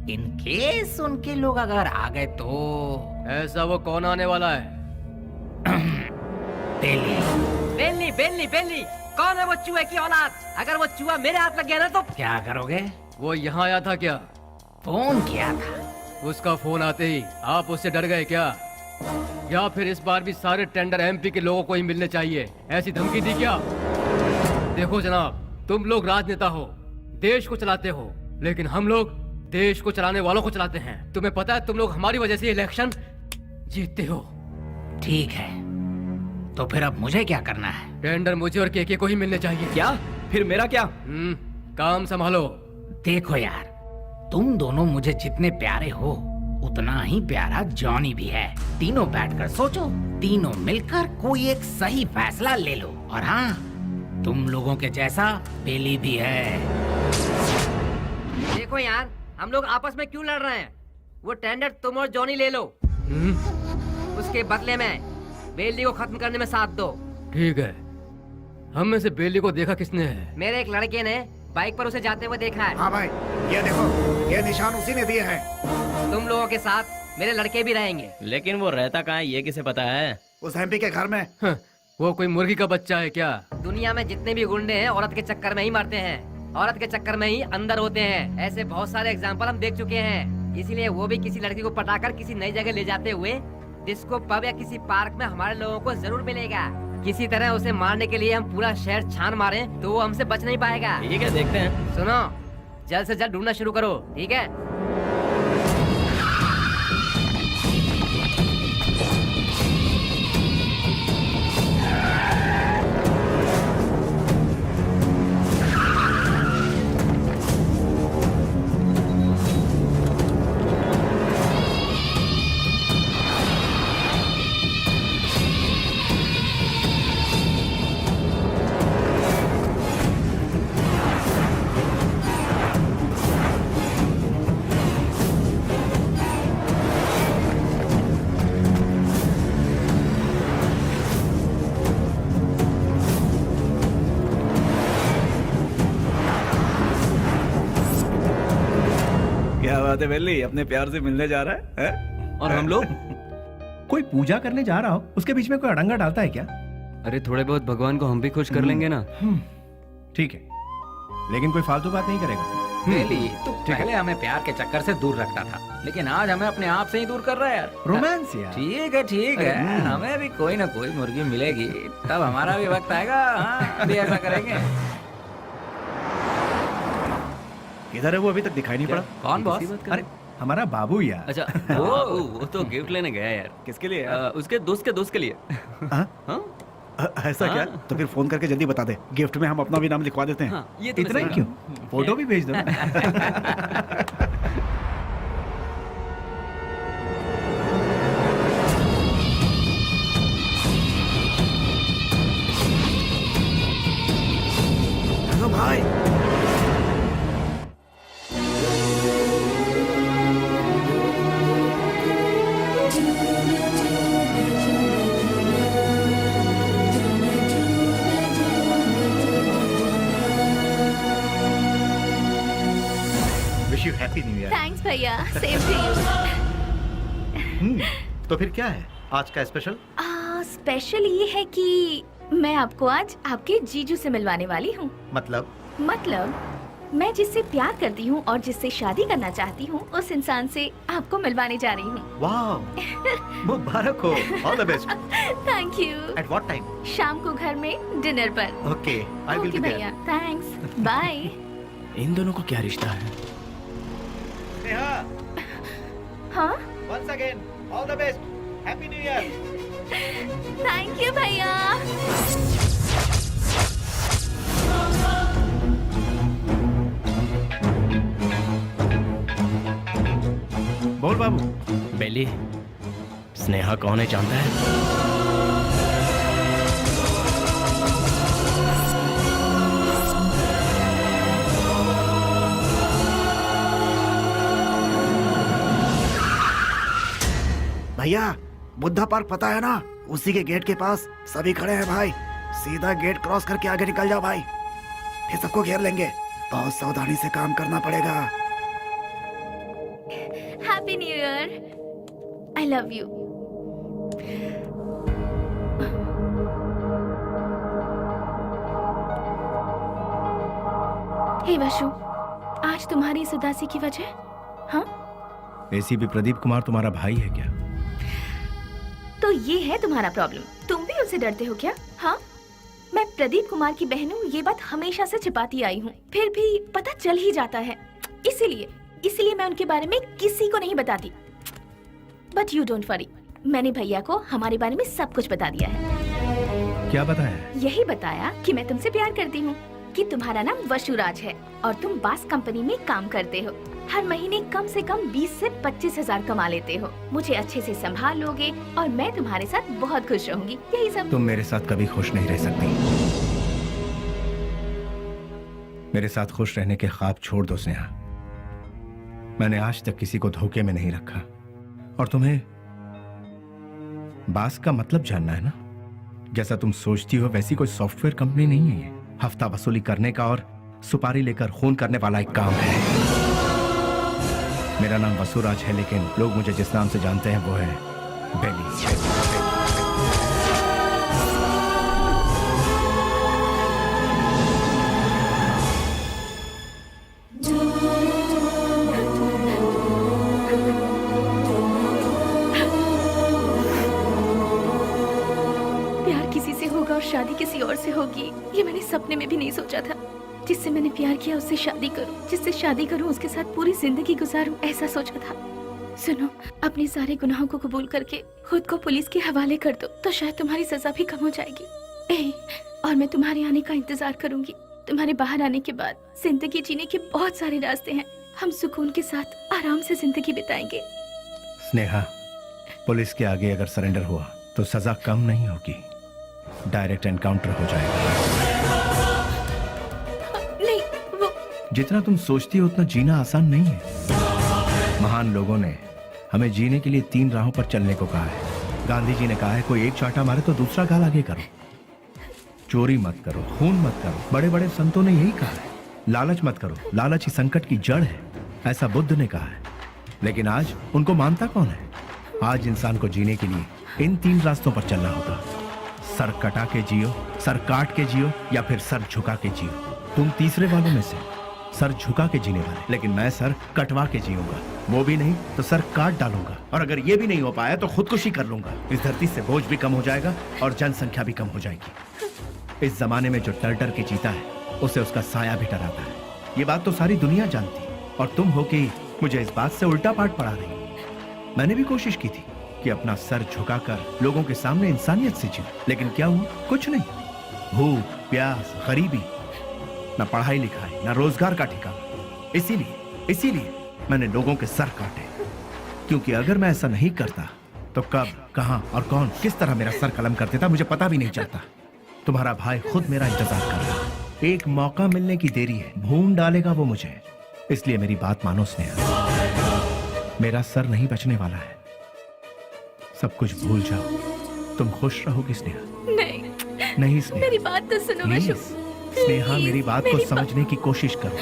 इन केस उनके लोग अगर आ गए तो ऐसा वो कौन आने वाला है? दिल्ली। बेली बेली बेली, कौन है वो चूहे की औलाद? अगर वो चूहा मेरे हाथ लग गया ना तो क्या करोगे? वो यहाँ आया था क्या? फोन किया था। उसका फोन आते ही आप उससे डर गए क्या? या फिर इस बार भी सारे टेंडर एमपी के लोगों को ही मिलने चाहिए, ऐसी धमकी दी क्या? देखो जनाब, तुम लोग राजनेता हो, देश को चलाते हो, लेकिन हम लोग देश को चलाने वालों को चलाते हैं। तुम्हें पता है तुम लोग हमारी वजह से इलेक्शन जीतते हो। ठीक है, तो फिर अब मुझे क्या करना है? टेंडर मुझे और केके को ही मिलने चाहिए। क्या? फिर मेरा क्या? काम संभालो। देखो यार, तुम दोनों मुझे जितने प्यारे हो उतना ही प्यारा जॉनी भी है। तीनों बैठकर सोचो, तीनों मिलकर कोई एक सही फैसला ले लो। और हाँ, तुम लोगों के जैसा बेली भी है। देखो यार, हम लोग आपस में क्यों लड़ रहे हैं? वो टेंडर तुम और जॉनी ले लो, उसके बदले में बेली को खत्म करने में साथ दो। ठीक है। हम में से बेली को देखा किसने है? मेरे एक लड़के ने बाइक पर उसे जाते हुए देखा है। हाँ भाई, ये देखो, ये निशान उसी ने दिए हैं। तुम लोगों के साथ मेरे लड़के भी रहेंगे। लेकिन वो रहता कहाँ है ये किसे पता है? उस एमपी के घर में। वो कोई मुर्गी का बच्चा है क्या? दुनिया में जितने भी गुंडे हैं औरत के चक्कर में ही मरते हैं, औरत के चक्कर में ही अंदर होते हैं। ऐसे बहुत सारे एग्जाम्पल हम देख चुके हैं। इसीलिए वो भी किसी लड़की को पटाकर किसी नई जगह ले जाते हुए डिस्को पब या किसी पार्क में हमारे लोगों को जरूर मिलेगा। किसी तरह उसे मारने के लिए हम पूरा शहर छान मारे तो वो हमसे बच नहीं पाएगा। ठीक है, देखते हैं। सुनो, जल्द से जल्द ढूंढना शुरू करो, ठीक है? बात है बेली, अपने प्यार से मिलने जा रहा है? और हम लोग? कोई पूजा करने जा रहा हो, उसके बीच में कोई अड़ंगा डालता है क्या? अरे थोड़े बहुत भगवान को हम भी खुश कर लेंगे ना। ठीक है, लेकिन कोई फालतू बात नहीं करेगा। बेली, तू पहले हमें प्यार के चक्कर से दूर रखता था, लेकिन आज हमें अपने आप से ही दूर कर रहा है यार। रोमांस यार। ठीक है, हमें भी कोई ना कोई मुर्गी मिलेगी, तब हमारा भी वक्त आएगा। हाँ, अभी ऐसा करेंगे। किधर है वो? अभी तक दिखाई नहीं पड़ा। कौन बॉस? अरे हमारा बाबू यार। अच्छा, वो तो गिफ्ट लेने गया यार। किसके लिए? उसके दोस्त के लिए। ऐसा क्या? तो फिर फोन करके जल्दी बता दे, गिफ्ट में हम अपना भी नाम लिखवा देते हैं। ये तो इतना ही क्यों, फोटो भी भेज दो। हेलो भाई। भैया, सेम टू यू। तो फिर क्या है आज का स्पेशल? स्पेशल ये है कि मैं आपको आज आपके जीजू से मिलवाने वाली हूँ। मतलब मैं जिससे प्यार करती हूँ और जिससे शादी करना चाहती हूँ, उस इंसान से आपको मिलवाने जा रही हूँ। वाह, मुबारक हो, all the best. Thank you. At what time? शाम को घर में डिनर पर। Okay, I will okay be भैया, देयर। Thanks, bye. इन दोनों का क्या रिश्ता है? नेहा, हाँ, once again all the best, happy new year. Thank you भैया। बोल बाबू। बेली, स्नेहा कौन है जानता है? भैया, बुद्धा पार्क पता है ना, उसी के गेट के पास सभी खड़े हैं भाई। सीधा गेट क्रॉस करके आगे निकल जाओ भाई, फिर सबको घेर लेंगे। बहुत सावधानी से काम करना पड़ेगा। Happy new year. I love you. Hey Vashu, आज तुम्हारी इस उदासी की वजह? हाँ, एसीपी प्रदीप कुमार तुम्हारा भाई है क्या? तो ये है तुम्हारा प्रॉब्लम। तुम भी उनसे डरते हो क्या? हाँ, मैं प्रदीप कुमार की बहन हूँ, ये बात हमेशा से छिपाती आई हूँ, फिर भी पता चल ही जाता है। इसीलिए मैं उनके बारे में किसी को नहीं बताती। बट यू डोंट वरी, मैंने भैया को हमारे बारे में सब कुछ बता दिया है। क्या बताया? यही बताया कि मैं तुमसे प्यार करती हूँ, कि तुम्हारा नाम वशुराज है और तुम बास कंपनी में काम करते हो। हर महीने कम से कम 20 से 25 हजार कमा लेते हो। मुझे अच्छे से संभाल लोगे और मैं तुम्हारे साथ बहुत खुश रहूंगी। यही सब। तुम मेरे साथ कभी खुश नहीं रह सकती। मेरे साथ खुश रहने के ख्वाब छोड़ दो स्नेहा। मैंने आज तक किसी को धोखे में नहीं रखा। और तुम्हें बास का मतलब जानना है ना? जैसा तुम सोचती हो वैसी कोई सॉफ्टवेयर कंपनी नहीं है ये। हफ्ता वसूली करने का और सुपारी लेकर खून करने वाला एक काम है। मेरा नाम वसुराज है, लेकिन लोग मुझे जिस नाम से जानते हैं वो है बेली। प्यार किसी से होगा और शादी किसी और से होगी, ये मैंने सपने में भी नहीं सोचा था। जिससे मैंने प्यार किया उससे शादी करूं, जिससे शादी करूं उसके साथ पूरी जिंदगी गुजारूं, ऐसा सोचा था। सुनो, अपने सारे गुनाहों को कबूल करके खुद को पुलिस के हवाले कर दो, तो शायद तुम्हारी सजा भी कम हो जाएगी। और मैं तुम्हारे आने का इंतजार करूंगी। तुम्हारे बाहर आने के बाद जिंदगी जीने के बहुत सारे रास्ते हैं। हम सुकून के साथ आराम से जिंदगी बिताएंगे। स्नेहा, पुलिस के आगे अगर सरेंडर हुआ तो सजा कम नहीं होगी, डायरेक्ट एनकाउंटर हो जाएगा। नहीं, वो जितना तुम सोचती हो उतना जीना आसान नहीं है। महान लोगों ने हमें जीने के लिए 3 राहों पर चलने को कहा है। गांधी जी ने कहा है, कोई एक चांटा मारे तो दूसरा गाल आगे करो, चोरी मत करो, खून मत करो। बड़े बड़े संतों ने यही कहा है। लालच मत करो, लालच ही संकट की जड़ है, ऐसा बुद्ध ने कहा है। लेकिन आज उनको मानता कौन है? आज इंसान को जीने के लिए इन 3 रास्तों पर चलना होगा। सर कटा के जियो, सर काट के जियो, या फिर सर झुका के जियो। तुम तीसरे वालों में से, सर झुका के जीने वाले। लेकिन मैं सर कटवा के जीऊंगा, वो भी नहीं तो सर काट डालूंगा। और अगर ये भी नहीं हो पाया तो खुदकुशी कर लूंगा। इस धरती से बोझ भी कम हो जाएगा और जनसंख्या भी कम हो जाएगी। इस जमाने में जो डर डर के जीता है उसे उसका साया भी डराता है। ये बात तो सारी दुनिया जानती है, और तुम हो कि मुझे इस बात से उल्टा पाठ पढ़ा रही। मैंने भी कोशिश की थी कि अपना सर झुकाकर लोगों के सामने इंसानियत से जीऊं, लेकिन क्या हुआ? कुछ नहीं। भूख, प्यास, गरीबी, न पढ़ाई लिखाई, न रोजगार का ठिकाना। इसीलिए मैंने लोगों के सर काटे, क्योंकि अगर मैं ऐसा नहीं करता तो कब, कहां और कौन किस तरह मेरा सर कलम कर देता मुझे पता भी नहीं चलता। तुम्हारा भाई खुद मेरा इंतजार कर रहा है। एक मौका मिलने की देरी है, भून डालेगा वो मुझे। इसलिए मेरी बात मानो स्नेहा, मेरा सर नहीं बचने वाला है। सब कुछ भूल जाओ, तुम खुश रहोगी स्नेहा। नहीं स्नेहा, मेरी बात तो सुनो प्लीज वशु। स्नेहा, मेरी बात को समझने की कोशिश करो।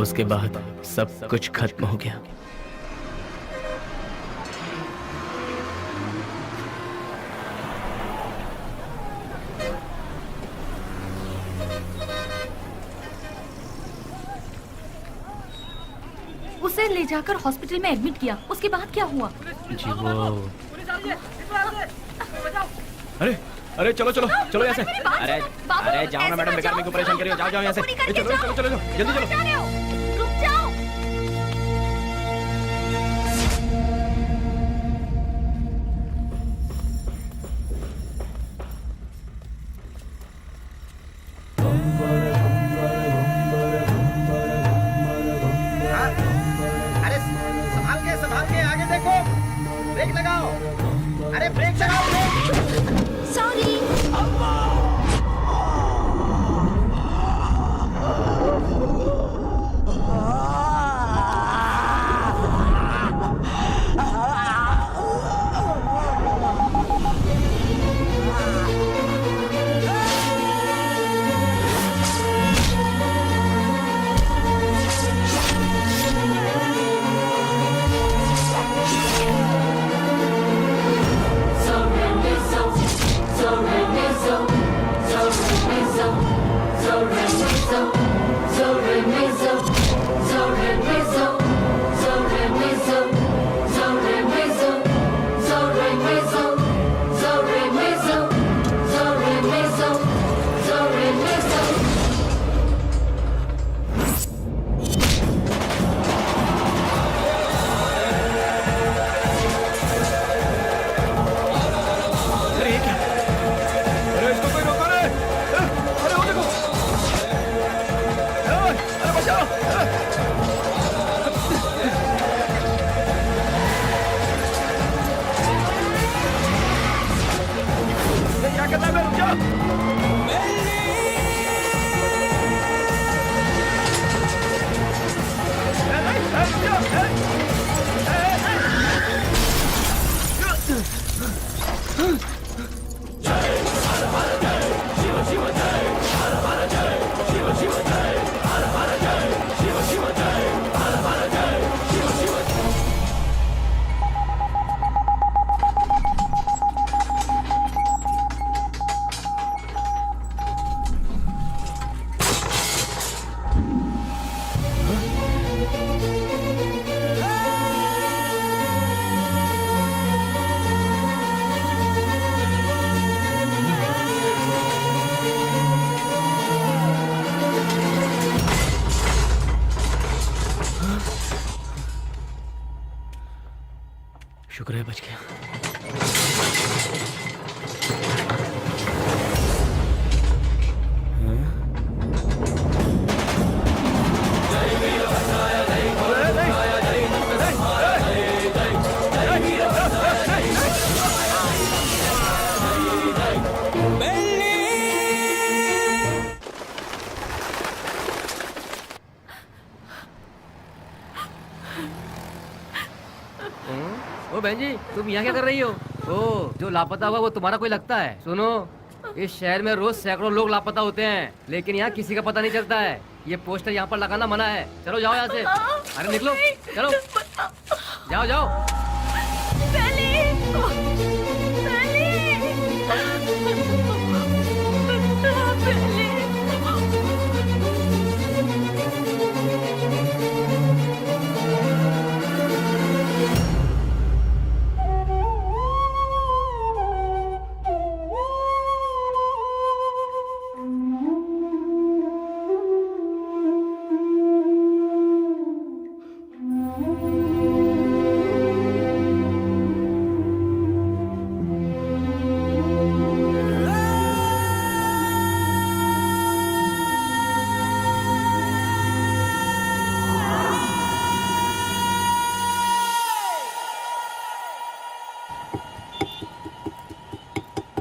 उसके बाद सब कुछ खत्म हो गया। उसे ले जाकर हॉस्पिटल में एडमिट किया, उसके बाद क्या हुआ? जी वो अरे अरे चलो चलो चलो यहाँ से। अरे अरे जाओ ना मैडम, बेकार मेरे को परेशान करिए। जाओ जाओ यहाँ से। चलो चलो चलो जल्दी चलो। रुक जाओ। अरे संभाल के आगे देखो, ब्रेक लगाओ। अरे ब्रेक लगाओ, ब्रेक। सॉरी। शुक्र है बच गया। ओ बहन जी, तुम यहाँ क्या कर रही हो? ओ, जो लापता हुआ वो तुम्हारा कोई लगता है? सुनो, इस शहर में रोज सैकड़ों लोग लापता होते हैं, लेकिन यहाँ किसी का पता नहीं चलता है। ये पोस्टर यहाँ पर लगाना मना है। चलो जाओ यहाँ से। अरे निकलो, चलो जाओ जाओ।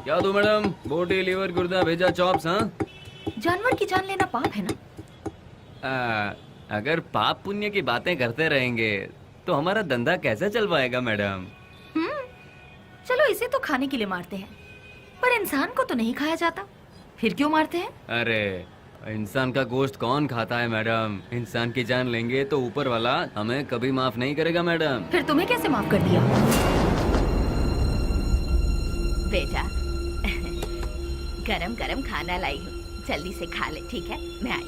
क्या दो मैडम? बोटी, लीवर, गुर्दा, भेजा, चॉप्स। हाँ, जानवर की जान लेना पाप है ना? अगर पाप पुण्य की बातें करते रहेंगे तो हमारा धंधा कैसे चल पाएगा मैडम? चलो इसे तो खाने के लिए मारते हैं, पर इंसान को तो नहीं खाया जाता, फिर क्यों मारते हैं? अरे इंसान का गोश्त कौन खाता है मैडम? इंसान की जान लेंगे तो ऊपर वाला हमें कभी माफ नहीं करेगा मैडम। फिर तुम्हें कैसे माफ कर दिया? बेटा, गरम गरम खाना लाई हूँ, जल्दी से खा ले, ठीक है? मैं आई।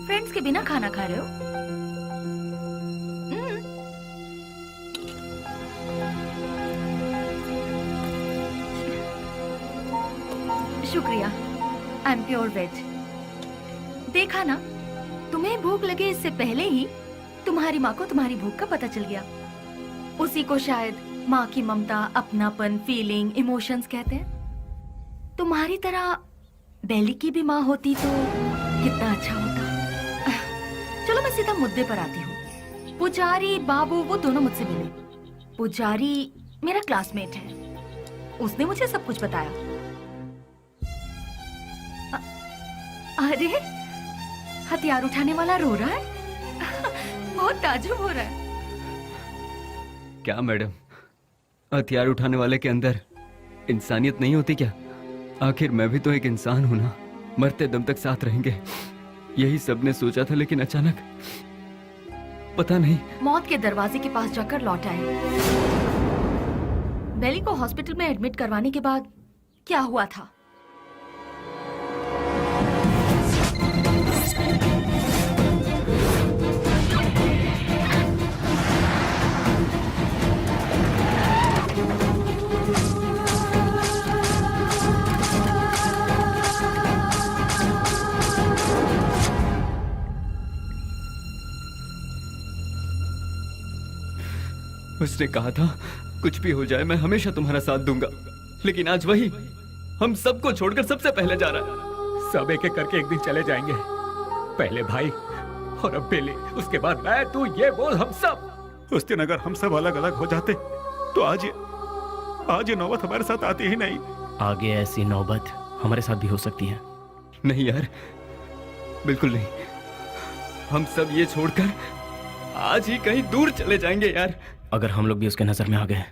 फ्रेंड्स के बिना खाना खा रहे हो? शुक्रिया, आई एम प्योर वेज। देखा ना, तुम्हें भूख लगे इससे पहले ही तुम्हारी माँ को तुम्हारी भूख का पता चल गया। उसी को शायद माँ की ममता, अपनापन, फीलिंग, इमोशंस कहते हैं। तुम्हारी तरह बेली की भी माँ होती तो कितना अच्छा होता। चलो मैं सीधा मुद्दे पर आती हूँ। पुजारी बाबू वो दोनों मुझसे मिले। पुजारी मेरा क्लासमेट है, उसने मुझे सब कुछ बताया। अरे हथियार उठाने वाला रो रहा है। बहुत ताज्जुब हो रहा है। क्या मैडम, हथियार उठाने वाले के अंदर इंसानियत नहीं होती क्या? आखिर मैं भी तो एक इंसान हूं ना, मरते दम तक साथ रहेंगे, यही सबने सोचा था, लेकिन अचानक पता नहीं। मौत के दरवाजे के पास जाकर लौट आए। बेली को हॉस्पिटल में एडमिट करवाने के बाद क्या हुआ था? उसने कहा था कुछ भी हो जाए मैं हमेशा तुम्हारा साथ दूंगा, लेकिन आज वही हम सबको छोड़कर सबसे पहले जा रहा है। सब एक एक करके एक दिन चले जाएंगे। पहले भाई और अब बेली, उसके बाद मैं, तू, ये बोल हम सब। उस दिन अगर हम सब अलग अलग हो जाते तो आज ये नौबत हमारे साथ आती ही नहीं। आगे ऐसी नौबत हमारे साथ भी हो सकती है। नहीं यार, बिल्कुल नहीं। हम सब ये छोड़कर आज ही कहीं दूर चले जाएंगे यार। अगर हम लोग भी उसके नजर में आ गए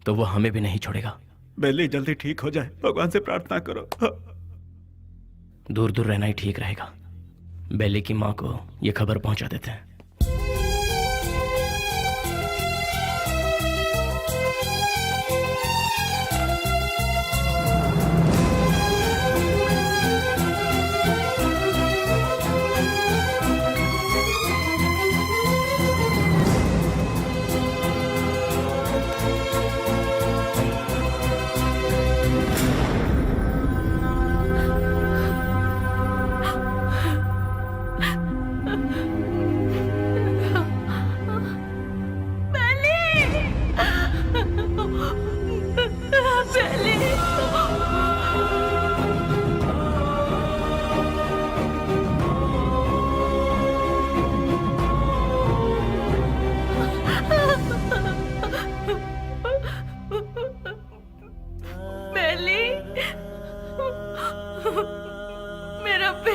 तो वो हमें भी नहीं छोड़ेगा। बेली जल्दी ठीक हो जाए, भगवान से प्रार्थना करो। दूर दूर रहना ही ठीक रहेगा। बेली की माँ को ये खबर पहुंचा देते हैं।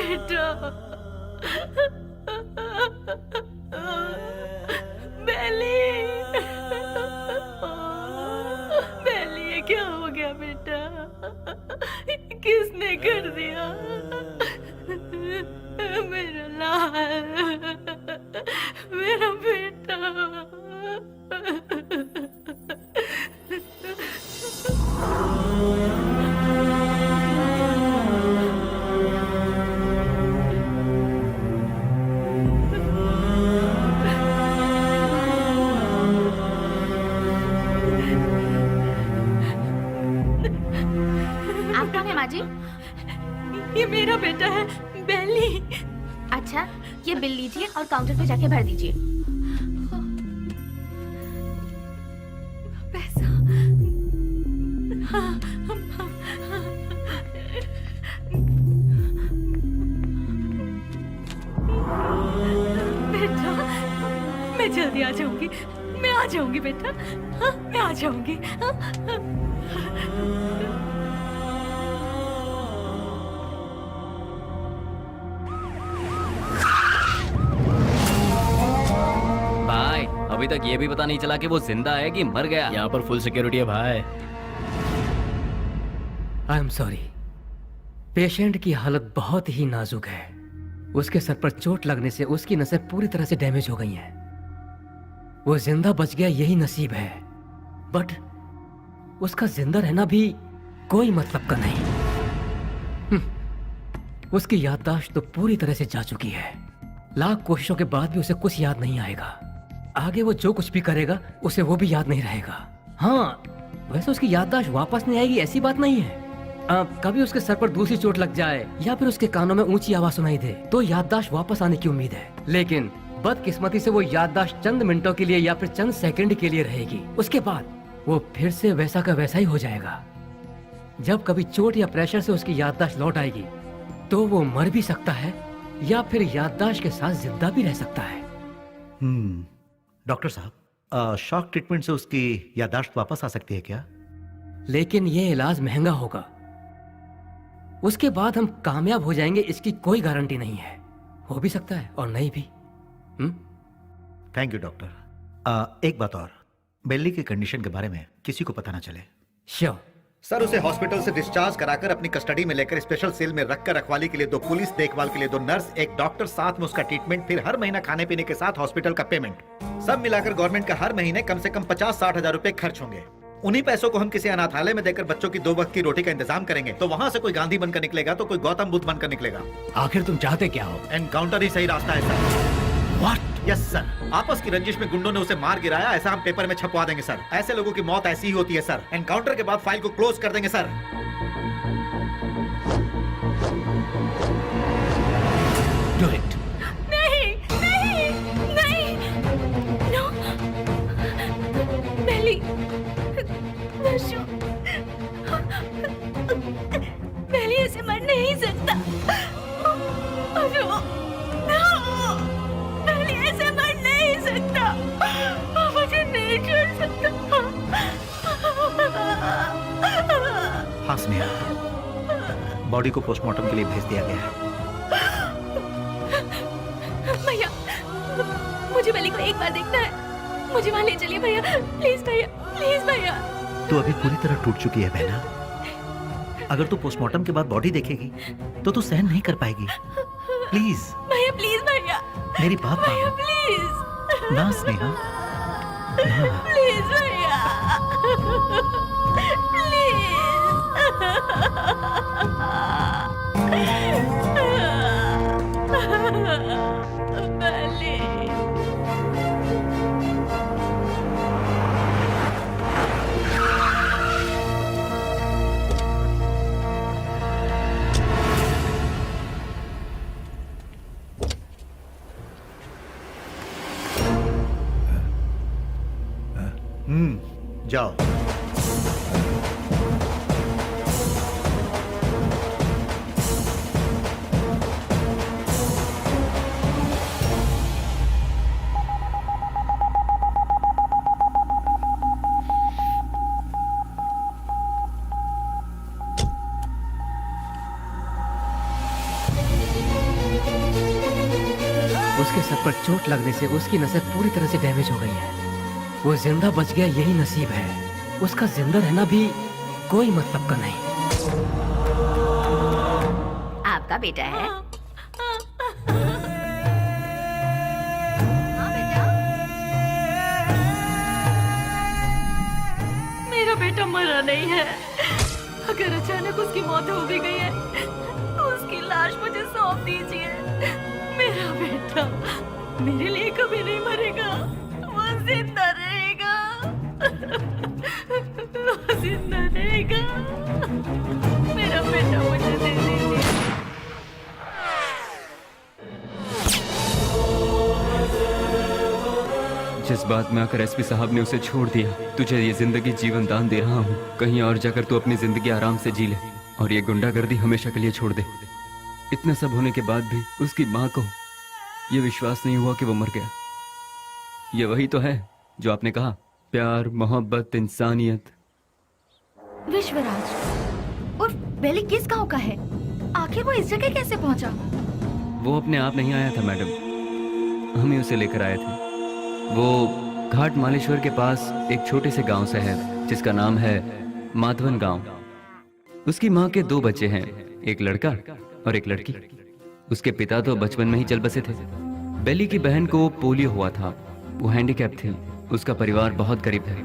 बेटा बेली बेली ये क्या हो गया बेटा किसने कर दिया मेरा लाल मेरा बेटा आप कौन है माँ जी? ये मेरा बेटा है बेली। अच्छा, ये बिल लीजिए और काउंटर पे जाके भर दीजिए। पैसा हाँ, बेटा मैं जल्दी आ जाऊंगी, मैं आ जाऊंगी बेटा, हाँ, मैं आ जाऊंगी। भाई अभी तक ये भी पता नहीं चला कि वो जिंदा है कि मर गया। यहाँ पर फुल सिक्योरिटी है भाई। आई एम सॉरी, पेशेंट की हालत बहुत ही नाजुक है। उसके सर पर चोट लगने से उसकी नसें पूरी तरह से डैमेज हो गई हैं। वो जिंदा बच गया यही नसीब है, बट उसका जिंदा रहना भी कोई मतलब का नहीं। उसकी याददाश्त तो पूरी तरह से जा चुकी है। लाख कोशिशों के बाद भी उसे कुछ याद नहीं आएगा। आगे वो जो कुछ भी करेगा उसे वो भी याद नहीं रहेगा। हाँ, वैसे उसकी याददाश्त वापस नहीं आएगी ऐसी बात नहीं है। कभी उसके सर पर दूसरी चोट लग जाए या फिर उसके कानों में ऊंची आवाज सुनाई दे तो याददाश्त वापस आने की उम्मीद है, लेकिन बदकिस्मती से वो याददाश्त चंद मिनटों के लिए या फिर चंद सेकंड के लिए रहेगी। उसके बाद वो फिर से वैसा का वैसा ही हो जाएगा। जब कभी चोट या प्रेशर से उसकी याददाश्त लौट आएगी तो वो मर भी सकता है या फिर याददाश्त के साथ जिंदा भी रह सकता है। डॉक्टर साहब, शॉक ट्रीटमेंट से उसकी याददाश्त वापस आ सकती है क्या? लेकिन ये इलाज महंगा होगा। उसके बाद हम कामयाब हो जाएंगे इसकी कोई गारंटी नहीं है। हो भी सकता है और नहीं भी। Thank you doctor. एक बात और, बेली की कंडीशन के बारे में किसी को पता ना चले। श्योर सर, उसे हॉस्पिटल से डिस्चार्ज कराकर अपनी कस्टडी में लेकर स्पेशल सेल में रखकर रखवाली के लिए 2 पुलिस, देखभाल के लिए 2 नर्स, एक डॉक्टर, साथ में उसका ट्रीटमेंट, फिर हर महीना खाने पीने के साथ हॉस्पिटल का पेमेंट, सब मिलाकर गवर्नमेंट का हर महीने कम से कम 50-60 हजार रुपए खर्च होंगे। उन्हीं पैसों को हम किसी अनाथालय में देकर बच्चों की 2 वक्त की रोटी का इंतजाम करेंगे तो वहां से कोई गांधी बनकर निकलेगा तो कोई गौतम बुद्ध बनकर निकलेगा। आखिर तुम चाहते क्या हो? एनकाउंटर ही सही रास्ता है सर। What? यस सर, आपस की रंजिश में गुंडों ने उसे मार गिराया, ऐसा हम पेपर में छपवा देंगे सर। ऐसे लोगों की मौत ऐसी ही होती है सर। एनकाउंटर के बाद फाइल को क्लोज कर देंगे सर। Do it. नहीं नहीं नहीं नो बेली वशु बेली ऐसे मर नहीं सकता। वशु नो बेली ऐसे मर नहीं सकता। मुझे नहीं छोड़ सकता। हाँ स्नेहा, बॉडी को पोस्टमार्टम के लिए भेज दिया गया है। भैया मुझे बेली को एक बार देखना है, मुझे वहां ले चलिए भैया, प्लीज भैया, प्लीज भैया। तू अभी पूरी तरह टूट चुकी है बहना। अगर तू पोस्टमार्टम के बाद बॉडी देखेगी तो तू सहन नहीं कर पाएगी। प्लीज भैया, प्लीज भैया, मेरी बात भैया मानो प्लीज ना स्नेहा, ना। प्लीज भैया जाओ। उसके सर पर चोट लगने से उसकी नसें पूरी तरह से डैमेज हो गई है। वो जिंदा बच गया, यही नसीब है। उसका जिंदा रहना भी कोई मतलब का नहीं। आपका बेटा है? हाँ बेटा। मेरा बेटा मरा नहीं है। अगर अचानक उसकी मौत हो भी गई है तो उसकी लाश मुझे सौंप दीजिए। मेरा बेटा मेरे लिए कभी नहीं मरेगा, वो जिंदा रहेगा। वो जिंदा रहेगा। मेरा बेटा मुझे दे दीजिए। जज्बात में आकर एसपी साहब ने उसे छोड़ दिया। तुझे ये जिंदगी जीवन दान दे रहा हूँ, कहीं और जाकर तू अपनी जिंदगी आराम से जी ले और ये गुंडागर्दी हमेशा के लिए छोड़ दे। इतना सब होने के बाद भी उसकी माँ को ये विश्वास नहीं हुआ कि वो मर गया। ये वही तो है जो आपने कहा, प्यार, मोहब्बत, इंसानियत। विश्वराज और बेली किस गांव का है? आखिर वो इस जगह कैसे पहुंचा? वो अपने आप नहीं आया था मैडम, हम ही उसे लेकर आए थे। वो घाट मालेश्वर के पास एक छोटे से गांव से है जिसका नाम है माधवन गांव। उसकी माँ के 2 बच्चे हैं, एक लड़का और एक लड़की। उसके पिता तो बचपन में ही चल बसे थे। बेली की बहन को पोलियो हुआ था, वो हैंडीकैप थी। उसका परिवार बहुत गरीब है।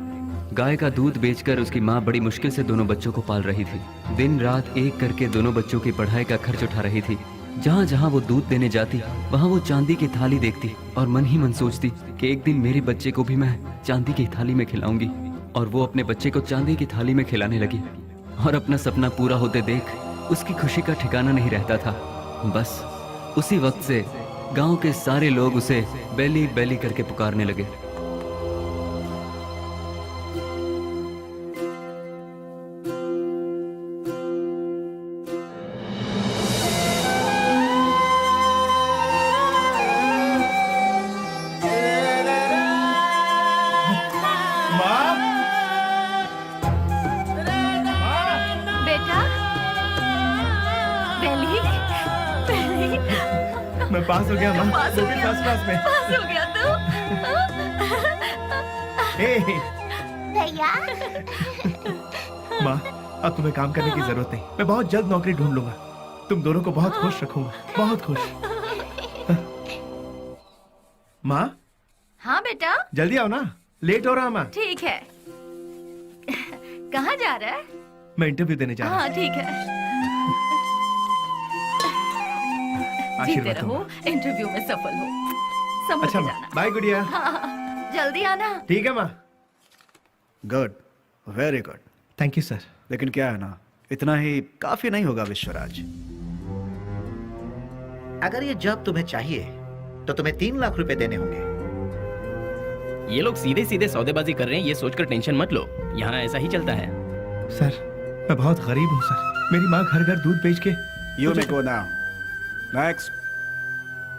गाय का दूध बेचकर उसकी माँ बड़ी मुश्किल से दोनों बच्चों को पाल रही थी। दिन रात एक करके दोनों बच्चों की पढ़ाई का खर्च उठा रही थी। जहाँ जहाँ वो दूध देने जाती वहाँ वो चांदी की थाली देखती और मन ही मन सोचती कि एक दिन मेरे बच्चे को भी मैं चांदी की थाली में खिलाऊंगी। और वो अपने बच्चे को चांदी की थाली में खिलाने लगी और अपना सपना पूरा होते देख उसकी खुशी का ठिकाना नहीं रहता था। बस उसी वक्त से गांव के सारे लोग उसे बेली बेली करके पुकारने लगे। मैं पास हो गया माँ, वो भी फर्स्ट क्लास में। पास हो गया तू? भैया माँ, अब तुम्हें काम करने की जरूरत नहीं। मैं बहुत जल्द नौकरी ढूंढ लूंगा। तुम दोनों को बहुत खुश रखूंगा, बहुत खुश। माँ? हाँ बेटा। जल्दी आओ ना, लेट हो रहा माँ। ठीक है। कहाँ जा रहा है? मैं इंटरव्यू देने जा रहा हूँ। हाँ ठीक है। जीते आशीर्वाद रहो, दूंगा। इंटरव्यू में सफल हो। समझ अच्छा के माँ, जाना। बाय गुड़िया। हाँ, जल्दी आना। ठीक है माँ। Good, very good. Thank you sir. लेकिन क्या है ना, इतना ही काफी नहीं होगा विश्वराज। अगर ये जॉब तुम्हें चाहिए तो तुम्हें 3 लाख रुपए देने होंगे। ये लोग सीधे सीधे सौदेबाजी कर रहे हैं, ये सोचकर टेंशन मत लो। यहाँ ऐसा ही चलता है। सर, मैं बहुत गरीब हूँ सर। मेरी माँ घर घर दूध बेच के। You may go now. Next.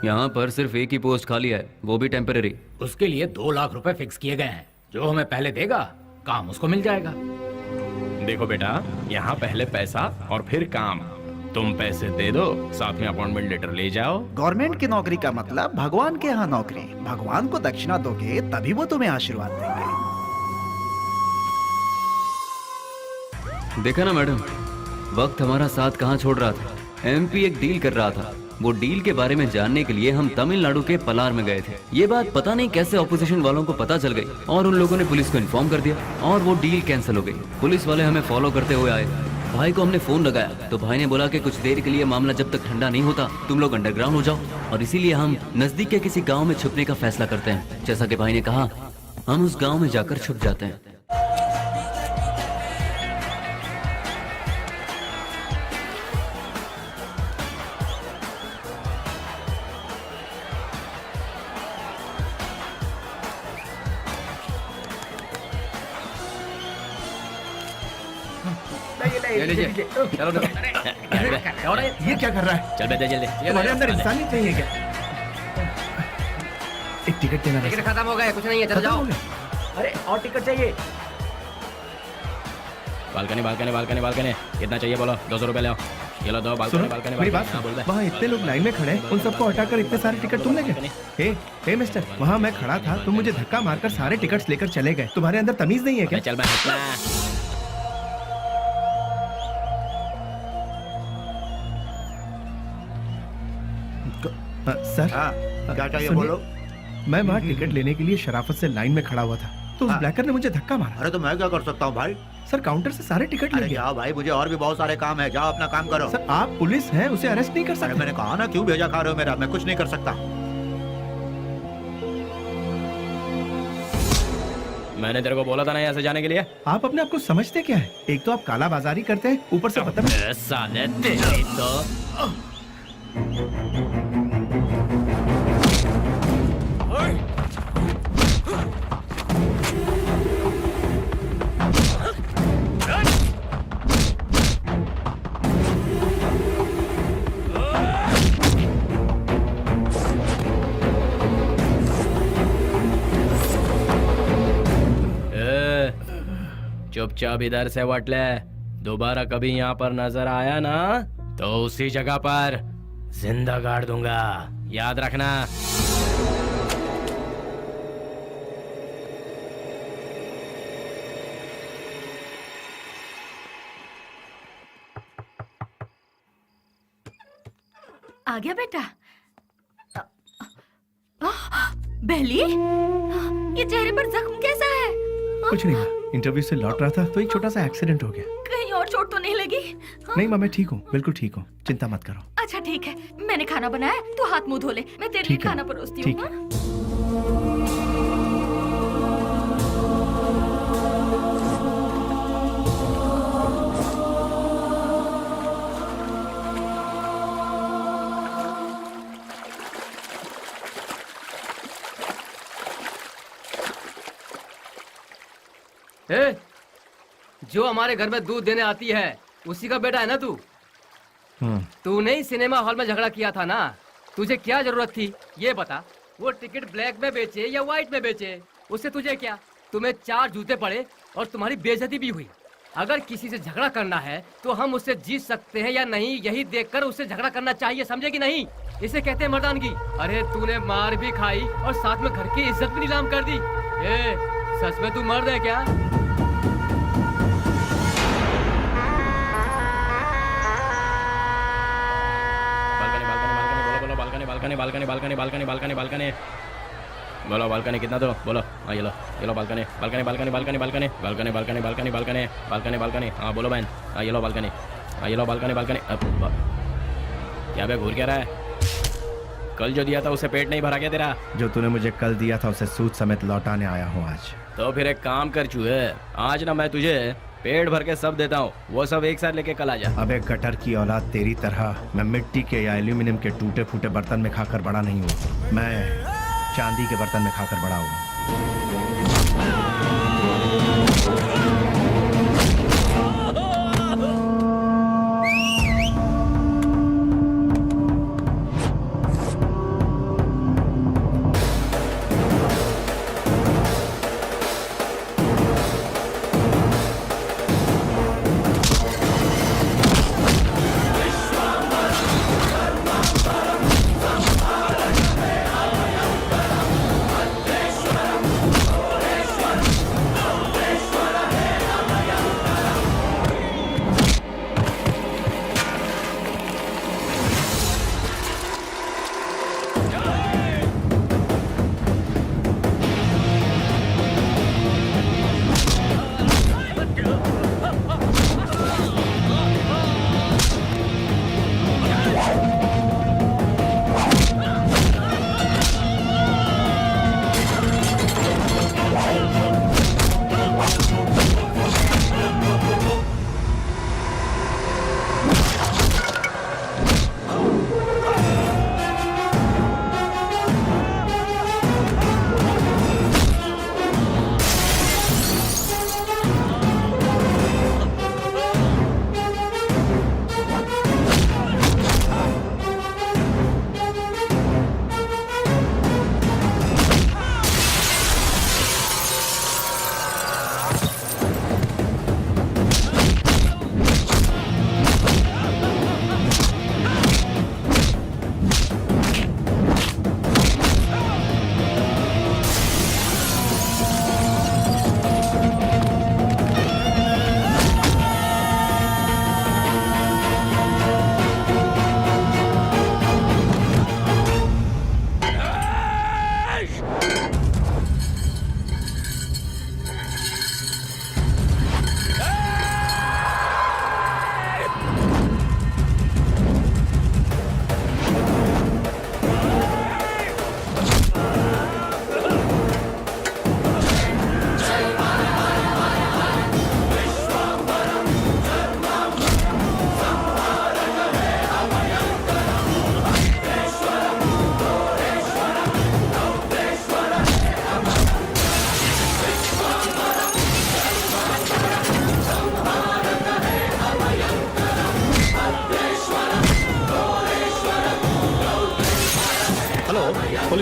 यहाँ पर सिर्फ एक ही पोस्ट खाली है, वो भी टेम्पररी। उसके लिए 2 लाख रुपए फिक्स किए गए हैं। जो हमें पहले देगा काम उसको मिल जाएगा। देखो बेटा, यहाँ पहले पैसा और फिर काम। तुम पैसे दे दो, साथ में अपॉइंटमेंट लेटर ले जाओ। गवर्नमेंट की नौकरी का मतलब भगवान के यहाँ नौकरी। भगवान को दक्षिणा दोगे तभी वो तुम्हें आशीर्वाद देंगे। देखा ना मैडम, वक्त हमारा साथ कहाँ छोड़ रहा था। एमपी एक डील कर रहा था। वो डील के बारे में जानने के लिए हम तमिलनाडु के पलार में गए थे। ये बात पता नहीं कैसे ऑपोजिशन वालों को पता चल गई और उन लोगों ने पुलिस को इन्फॉर्म कर दिया और वो डील कैंसिल हो गई। पुलिस वाले हमें फॉलो करते हुए आए। भाई को हमने फोन लगाया तो भाई ने बोला कि कुछ देर के लिए मामला जब तक ठंडा नहीं होता तुम लोग अंडरग्राउंड हो जाओ, और इसीलिए हम नजदीक के किसी गाँव में छुपने का फैसला करते हैं। जैसा कि भाई ने कहा, हम उस गाँव में जाकर छुप जाते हैं। ले लीजिए। चलो ये क्या कर रहा है? चल बेटा जल्दी। तुम्हारे अंदर इंसानियत नहीं है क्या? एक टिकट देना। टिकट खत्म हो गए, कुछ नहीं है, चलो खत्म हो जाओ। गया? अरे और टिकट चाहिए। बालकनी बालकनी बालकनी बालकनी कितना चाहिए बोलो? 200 रुपए ले आओ। ये लो दो बालकनी सुनो बालकनी मेरी बात हाँ, बोल दे। वहाँ इतने लोग लाइन में खड़े हैं, उन सबको हटाकर इतने सारे टिकट तुमने क्या? हे मिस्टर, वहाँ मैं खड़ा था, तुम मुझे धक्का मारकर सारे टिकट्स लेकर चले गए। तुम्हारे अंदर तमीज नहीं है क्या? चल मैं सर क्या चाहिए सुनिए, बोलो? मैं वहाँ टिकट लेने के लिए शराफत से लाइन में खड़ा हुआ था, तो उस ब्लैकर ने मुझे धक्का मारा। अरे तो मैं क्या कर सकता हूँ भाई? सर काउंटर से सारे टिकट ले अरे गया। जाओ भाई, मुझे और भी बहुत सारे काम है, जाओ अपना काम करो। सर आप पुलिस हैं, उसे अरेस्ट नहीं कर अरे सकते। मैंने कहा ना, क्यों भेजा खा रहे हो मेरा? मैं कुछ नहीं कर सकता। मैंने तेरे को बोला था ना यहाँ से जाने के लिए। आप अपने आप को समझते क्या है? एक तो आप काला बाजारी करते हैं, ऊपर से बदतमीज। साले तेरी तो चुपचाप इधर से वट ले। दोबारा कभी यहाँ पर नजर आया ना तो उसी जगह पर जिंदा गाड़ दूंगा, याद रखना। आ गया बेटा। बेली, ये चेहरे पर जख्म कैसा है? कुछ नहीं माँ, इंटरव्यू से लौट रहा था तो एक छोटा सा एक्सीडेंट हो गया। कहीं और चोट तो नहीं लगी? नहीं माँ, मैं ठीक हूँ, बिल्कुल ठीक हूँ, चिंता मत करो। अच्छा ठीक है, मैंने खाना बनाया, तू हाथ मुंह धो ले, मैं तेरे लिए ठीक है, खाना परोसती ठीक हूँ। ए, जो हमारे घर में दूध देने आती है उसी का बेटा है ना तू? तूने ही सिनेमा हॉल में झगड़ा किया था ना? तुझे क्या जरूरत थी ये बता? वो टिकट ब्लैक में बेचे या व्हाइट में बेचे, उससे तुझे क्या? तुम्हें 4 जूते पड़े और तुम्हारी बेइज्जती भी हुई। अगर किसी से झगड़ा करना है तो हम उससे जीत सकते हैं या नहीं, यही देखकर उससे झगड़ा करना चाहिए, समझे कि नहीं? इसे कहते हैं मर्दानगी। अरे तूने मार भी खाई और साथ में घर की इज्जत भी नीलाम कर दी। ए, सच में तू मर्द है क्या? Balcony balcony balcony balcony balcony balcony balcony बोलो बालकनी कितना दो बोलो? हाँ ये लो balcony balcony balcony balcony balcony balcony balcony balcony balcony balcony balcony हाँ बोलो बहन। हाँ ये लो बालकनी, हाँ ये लो बालकनी बालकनी। क्या बे घूर क्या रहा है? कल जो दिया था उसे पेट नहीं भरा क्या तेरा? जो तूने मुझे कल दिया था उसे सूद समेत लौटाने आया हूँ आज। तो फिर एक काम कर चूहे, आज ना मैं तुझे पेट भर के सब देता हूँ, वो सब एक साथ लेके कल आ जा। अबे गटर की औलाद, तेरी तरह मैं मिट्टी के या एल्यूमिनियम के टूटे फूटे बर्तन में खाकर बड़ा नहीं हूँ, मैं चांदी के बर्तन में खाकर बड़ा हूँ।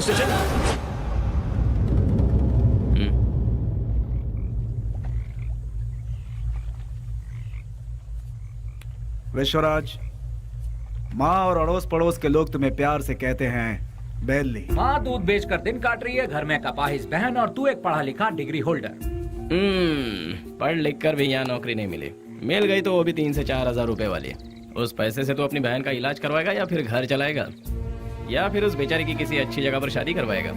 Police station. विश्वराज, माँ और अड़ोस पड़ोस के लोग तुम्हें प्यार से कहते हैं बेली। माँ दूध बेचकर दिन काट रही है, घर में कपाहिस बहन और तू एक पढ़ा लिखा डिग्री होल्डर। पढ़ लिख कर भी यहाँ नौकरी नहीं मिली, मिल गई तो वो भी 3 से 4 हजार रुपए वाली। उस पैसे से तो अपनी बहन का इलाज करवाएगा या फिर घर चलाएगा या फिर उस बेचारी की किसी अच्छी जगह पर शादी करवाएगा।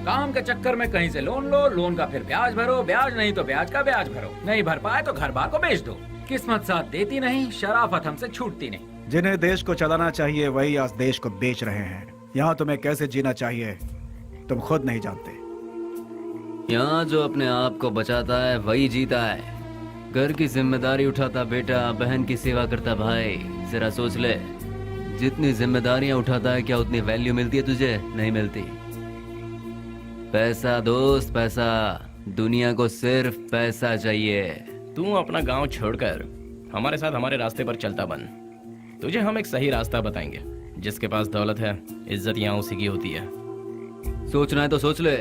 काम के चक्कर में कहीं से लोन लो, लोन का फिर ब्याज भरो, ब्याज नहीं तो ब्याज का ब्याज भरो, नहीं भर पाए तो घर बार को बेच दो। किस्मत साथ देती नहीं, शराफत हमसे छूटती नहीं। जिन्हें देश को चलाना चाहिए वही आज देश को बेच रहे हैं। यहाँ तुम्हें कैसे जीना चाहिए तुम खुद नहीं जानते। यहाँ जो अपने आप को बचाता है वही जीता है। घर की जिम्मेदारी उठाता बेटा, बहन की सेवा करता भाई। जरा सोच ले, जितनी जिम्मेदारियां उठाता है क्या उतनी वैल्यू मिलती है तुझे? नहीं मिलती। पैसा दोस्त पैसा, दुनिया को सिर्फ पैसा चाहिए। तू अपना गांव छोड़कर हमारे साथ हमारे रास्ते पर चलता बन, तुझे हम एक सही रास्ता बताएंगे। जिसके पास दौलत है, इज्जत यहाँ उसी की होती है। सोचना है तो सोच ले,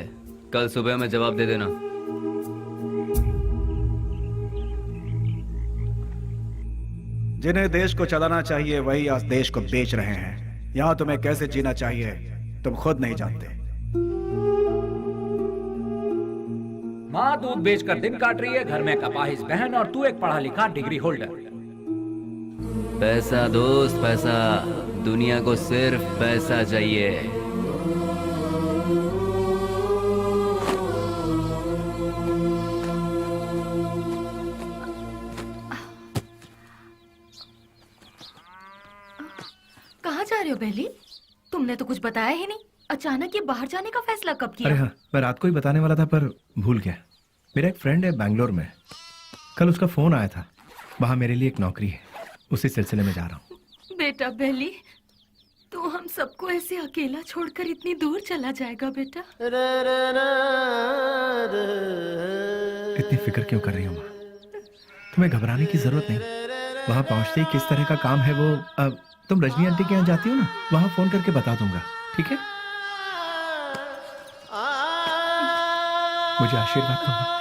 कल सुबह में जवाब दे देना। जिन्हें देश को चलाना चाहिए वही आज देश को बेच रहे हैं। यहाँ तुम्हें कैसे जीना चाहिए तुम खुद नहीं जानते। माँ दूध बेचकर दिन काट रही है, घर में कपाहिस बहन और तू एक पढ़ा लिखा डिग्री होल्डर। पैसा दोस्त पैसा, दुनिया को सिर्फ पैसा चाहिए। कहाँ जा रहे हो बेली? तुमने तो कुछ बताया ही नहीं। अचानक ये बाहर जाने का फैसला कब किया? अरे हाँ, मैं रात को ही बताने वाला था पर भूल गया। मेरा एक फ्रेंड है बैंगलोर में, कल उसका फोन आया था, वहाँ मेरे लिए एक नौकरी है, उसी सिलसिले में जा रहा हूँ। बेटा बेली, तू हम सबको ऐसे अकेला छोड़कर इतनी दूर चला जाएगा बेटा? इतनी फिक्र क्यों कर रही हो माँ? तुम्हें घबराने की जरूरत नहीं। वहाँ पहुँचते ही किस तरह का काम है वो, अब तुम रजनी आंटी के यहाँ जाती हो ना, वहाँ फोन करके बता दूंगा, ठीक है? मुझे आशीर्वाद दो।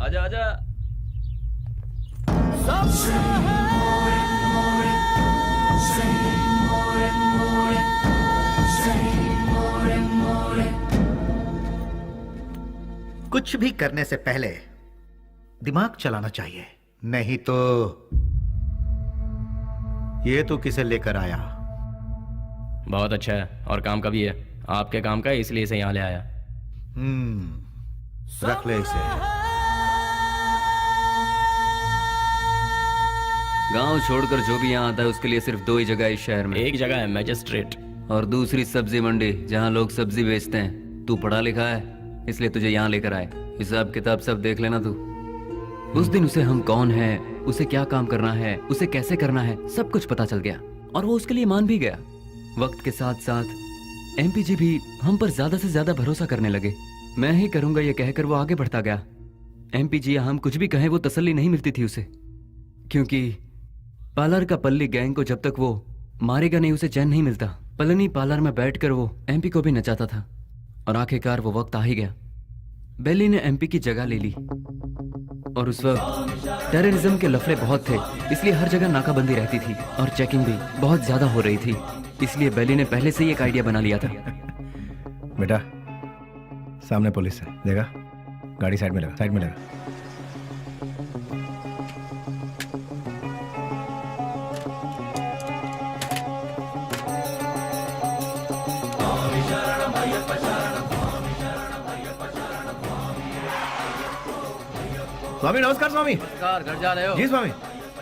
आजा आजा। कुछ भी करने से पहले दिमाग चलाना चाहिए, नहीं तो ये तो किसे लेकर आया? बहुत अच्छा है और काम का भी है, आपके काम का है, इसलिए इसे यहाँ ले आया। रख ले इसे। गांव छोड़कर जो भी यहाँ आता है उसके लिए सिर्फ 2 ही जगह है इस शहर में। एक जगह है मैजिस्ट्रेट और दूसरी सब्जी मंडी, जहाँ लोग सब्जी बेचते हैं। तू पढ़ा लिखा है इसलिए तुझे यहाँ लेकर आए। हिसाब किताब सब देख लेना तू। उस दिन उसे हम कौन है, उसे क्या काम करना है, उसे कैसे करना है, सब कुछ पता चल गया और वो उसके लिए मान भी गया। वक्त के साथ साथ एमपीजी भी हम पर ज्यादा से ज्यादा भरोसा करने लगे। मैं ही करूंगा ये कहकर वो आगे बढ़ता गया। एमपीजी हम कुछ भी कहें वो तसल्ली नहीं मिलती थी उसे, क्योंकि पार्लर का पल्ली गैंग को जब तक वो मारेगा नहीं उसे चैन नहीं मिलता। पलनी पार्लर में बैठकर वो एमपी को भी नचाता था और आखिरकार वो वक्त आ ही गया। बेली ने एमपी की जगह ले ली और उस वक्त टेररिज्म के लफड़े बहुत थे, इसलिए हर जगह नाकाबंदी रहती थी और चेकिंग भी बहुत ज्यादा हो रही थी। इसलिए बेली ने पहले से ही एक आइडिया बना लिया था। बेटा सामने पुलिस है, देखा? गाड़ी साइड में लगा, साइड में लगा। स्वामी नमस्कार। स्वामी नमस्कार, घर जा रहे हो? जी स्वामी।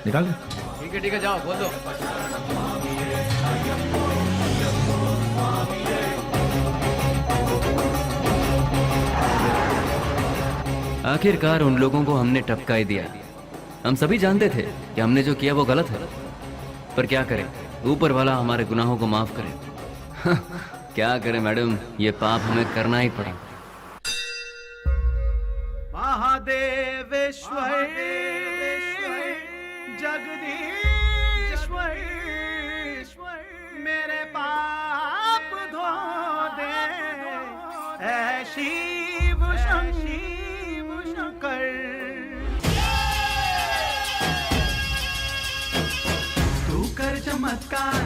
निकाल दो। ठीक है जाओ, बोल दो। आखिरकार उन लोगों को हमने टपका ही दिया। हम सभी जानते थे कि हमने जो किया वो गलत है, पर क्या करें, ऊपर वाला हमारे गुनाहों को माफ करे। क्या करें मैडम, ये पाप हमें करना ही पड़ा। महादेवेश्वर जगदीश्वर मेरे पाप धो दे, ऐ शिव शंकर। तू कर चमत्कार,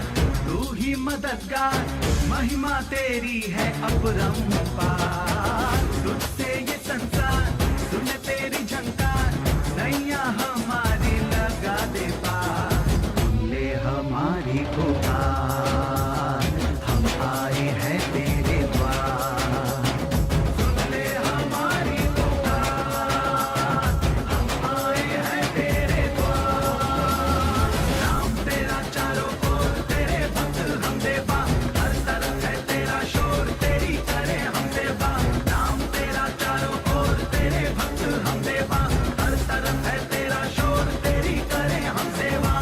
तू ही मददगार, महिमा तेरी है अपरंपार। तुझसे ये संसार सुने तेरी झंकार, नैया हमारी लगा दे पार। सुन ले हमारी पुकार, हम आए हैं तेरे द्वार। सुन ले हमारी पुकार, हम आए हैं तेरे द्वार। नाम तेरा चारों ओर, तेरे भक्त हम देवा, हर तरफ है तेरा शोर, तेरी करे हम देवा। नाम तेरा चारों ओर, तेरे भक्त हम देवा, हर तरफ है तेरा शोर, तेरी करे हम सेवा।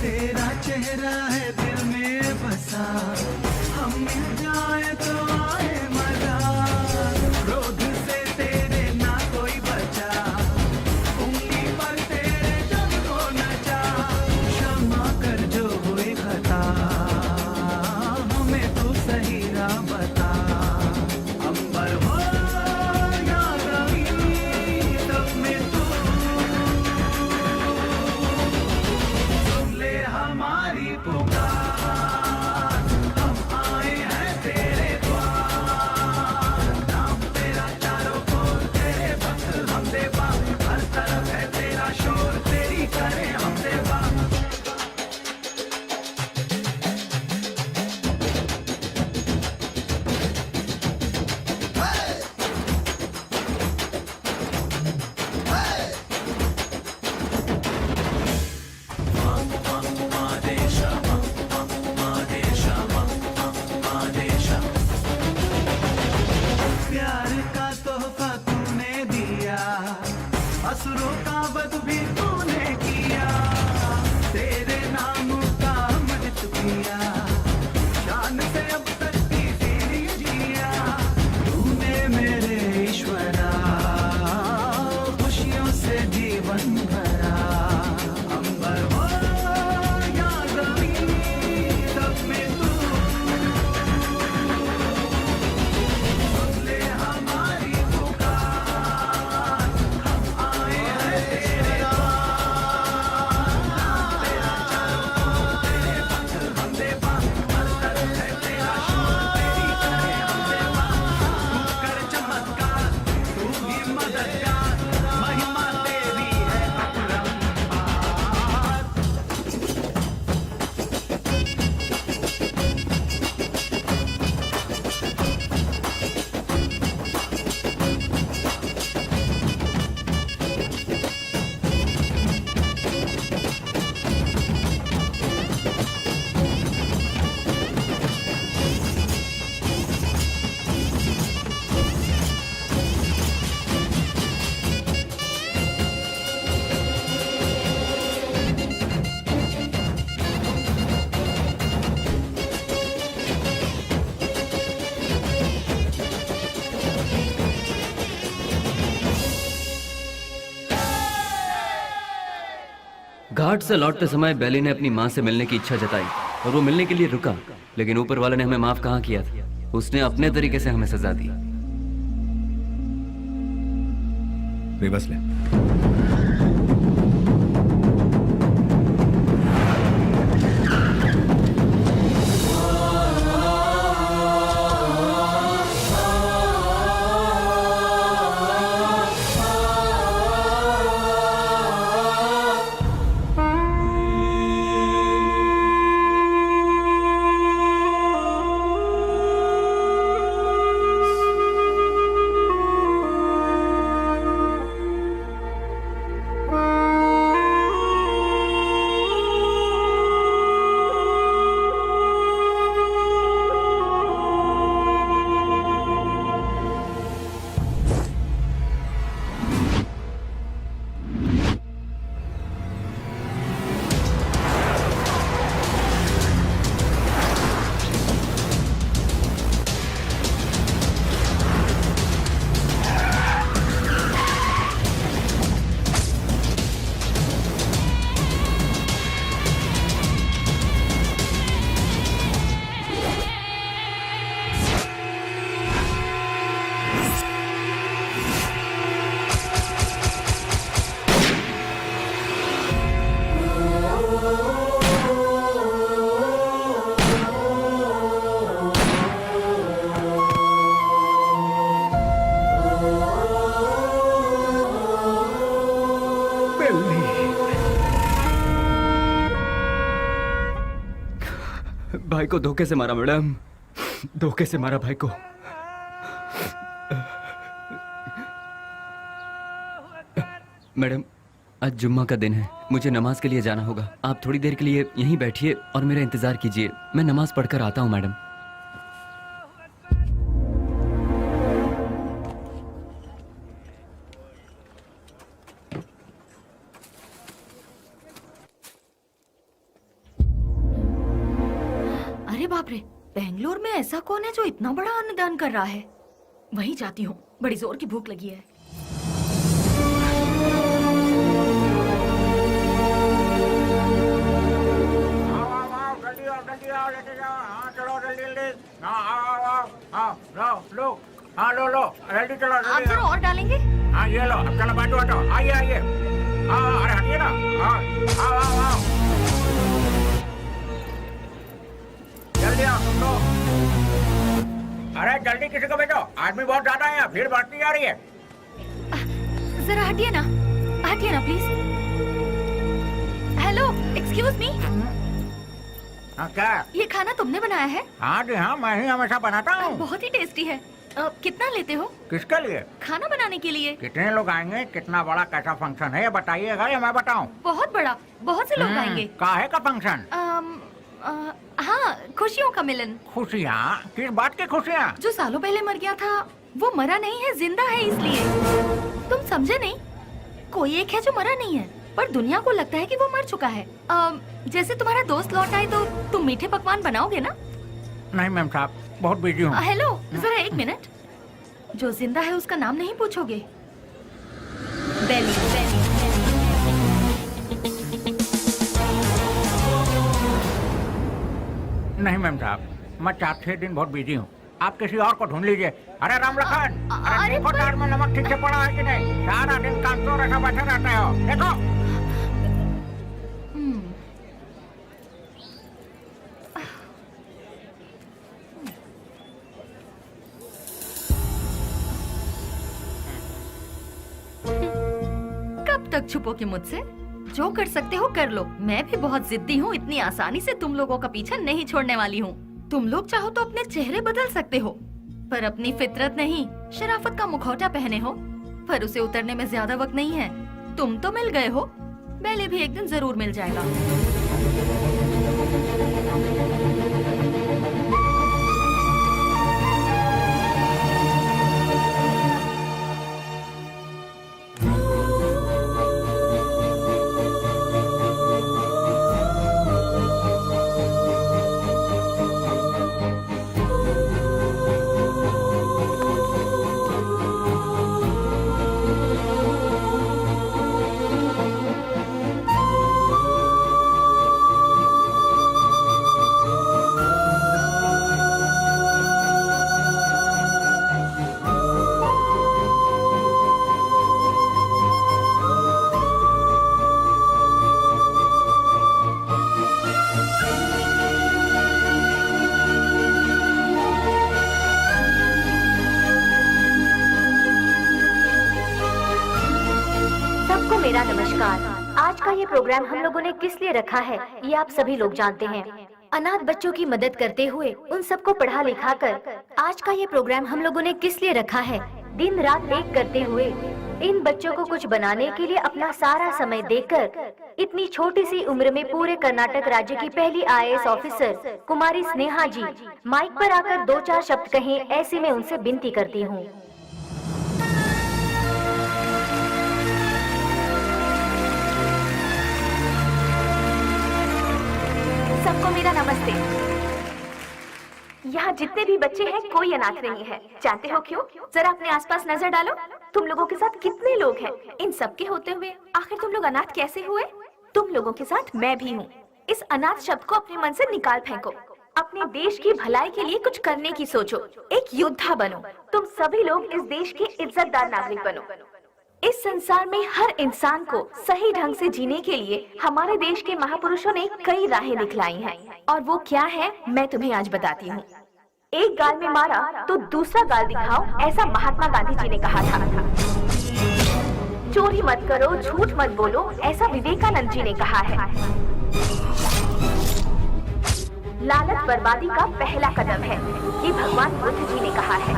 तेरा चेहरा है दिल में बसा, हम मिल जाए तो आए मजा। क्रोध से तेरे ना कोई बचा, उंगली पर तेरे जब को नचा। क्षमा कर जो हुई खता, हमें तू सही राह बता। अंबर हो या जमीन, सब में तू सुन ले हमारी पुकार, हम आए हैं तेरे द्वार। नाम तेरा चारों ओर, तेरे भक्त हम देवा, हर तरफ है तेरा शोर, तेरी करे हम सेवा। प्यार का तोहफा तूने दिया, असुरों का वध भी तूने किया। तेरे नाम का अमृत पिया, शान से अब तक की तेरी जिया। तूने मेरे ईश्वरा, खुशियों से जीवन भरा। अंबर हो या जमीन, सब में तू सुन ले हमारी पुकार, हम आए हैं तेरे द्वार। तेरा चारों ओर, तेरे भक्त हम देवा, हर तरफ है तेरा शोर, तेरी करे हम सेवा। तू कर चमत्कार, तू ही मददगार, महिमा तेरी है अपरंपार। घाट से लौटते समय बैली ने अपनी माँ से मिलने की इच्छा जताई और वो मिलने के लिए रुका, लेकिन ऊपर वाले ने हमें माफ कहाँ किया था। उसने अपने तरीके से हमें सजा दी। रिवर्स ले। भाई को धोखे से मारा मैडम, धोखे से मारा भाई को। मैडम आज जुम्मा का दिन है, मुझे नमाज के लिए जाना होगा। आप थोड़ी देर के लिए यहीं बैठिए और मेरा इंतजार कीजिए, मैं नमाज पढ़कर आता हूँ मैडम। अरे बाप रे, बेंगलोर में ऐसा कौन है जो इतना बड़ा अन्नदान कर रहा है? वहीं जाती हूँ, बड़ी जोर की भूख लगी है। लो जल्दी चलो। आप जरा और डालेंगे? हाँ ये लो, अब चलो बैठो बैठो, आइए आइए। हाँ अरे हटिए ना, हाँ आओ। जल्दी आओ तुम लोग। अरे जल्दी किसी को भेजो, आदमी बहुत ज्यादा है, भीड़ बढ़ती जा रही है। जरा हटिए ना प्लीज। Hello, excuse me. हाँ क्या? ये खाना तुमने बनाया है? हाँ जी हाँ, मैं ही हमेशा बनाता हूँ। बहुत ही टेस्टी है। कितना लेते हो? किसके लिए? खाना बनाने के लिए। कितने लोग आएंगे, कितना बड़ा कैसा फंक्शन है ये बताइएगा या मैं बताऊँ? बहुत बड़ा, बहुत से लोग आएंगे। काहे का फंक्शन? हाँ, खुशियों का मिलन। खुशियाँ? किस बात की खुशियाँ? जो सालों पहले मर गया था वो मरा नहीं है, जिंदा है, इसलिए। तुम समझे नहीं? कोई एक है जो मरा नहीं है, पर दुनिया को लगता है कि वो मर चुका है। जैसे तुम्हारा दोस्त लौट आए तो तुम मीठे पकवान बनाओगे ना? नहीं मैम साहब, बहुत बिजी हूँ। हेलो, जरा एक मिनट। जो जिंदा है उसका नाम नहीं पूछोगे? बेली। नहीं मैम साहब, मैं 4-6 दिन बहुत बिजी हूँ, आप किसी और को ढूंढ लीजिए। अरे राम लखन, अरे देखो दाल में नमक ठीक से पड़ा है कि नहीं? सारा दिन काम तो ऐसा बैठे रहते हो, देखो। कब तक छुपोगे मुझसे? जो कर सकते हो कर लो। मैं भी बहुत जिद्दी हूँ, इतनी आसानी से तुम लोगों का पीछा नहीं छोड़ने वाली हूँ। तुम लोग चाहो तो अपने चेहरे बदल सकते हो, पर अपनी फितरत नहीं। शराफत का मुखौटा पहने हो, पर उसे उतरने में ज्यादा वक्त नहीं है। तुम तो मिल गए हो, बेली भी एक दिन जरूर मिल जाएगा। मेरा नमस्कार। आज का ये प्रोग्राम हम लोगों ने किस लिए रखा है ये आप सभी लोग जानते हैं। अनाथ बच्चों की मदद करते हुए उन सबको पढ़ा लिखा कर आज का ये प्रोग्राम हम लोगों ने किस लिए रखा है, दिन रात एक करते हुए इन बच्चों को कुछ बनाने के लिए अपना सारा समय देकर इतनी छोटी सी उम्र में पूरे कर्नाटक राज्य की पहली IAS ऑफिसर कुमारी स्नेहा जी माइक पर आकर 2-4 शब्द कहें, ऐसी मैं उनसे विनती करती हूँ। सबको मेरा नमस्ते। यहाँ जितने भी बच्चे हैं कोई अनाथ नहीं है। जानते हो क्यों? जरा अपने आसपास नजर डालो, तुम लोगों के साथ कितने लोग हैं। इन सब के होते हुए आखिर तुम लोग अनाथ कैसे हुए? तुम लोगों के साथ मैं भी हूँ। इस अनाथ शब्द को अपने मन से निकाल फेंको। अपने देश की भलाई के लिए कुछ करने की सोचो, एक योद्धा बनो। तुम सभी लोग इस देश के इज्जतदार नागरिक बनो। इस संसार में हर इंसान को सही ढंग से जीने के लिए हमारे देश के महापुरुषों ने कई राहें दिखलाई हैं, और वो क्या है मैं तुम्हें आज बताती हूँ। एक गाल में मारा तो दूसरा गाल दिखाओ, ऐसा महात्मा गांधी जी ने कहा था। चोरी मत करो, झूठ मत बोलो, ऐसा विवेकानंद जी ने कहा है। लालच बर्बादी का पहला कदम है, ये भगवान बुद्ध जी ने कहा है।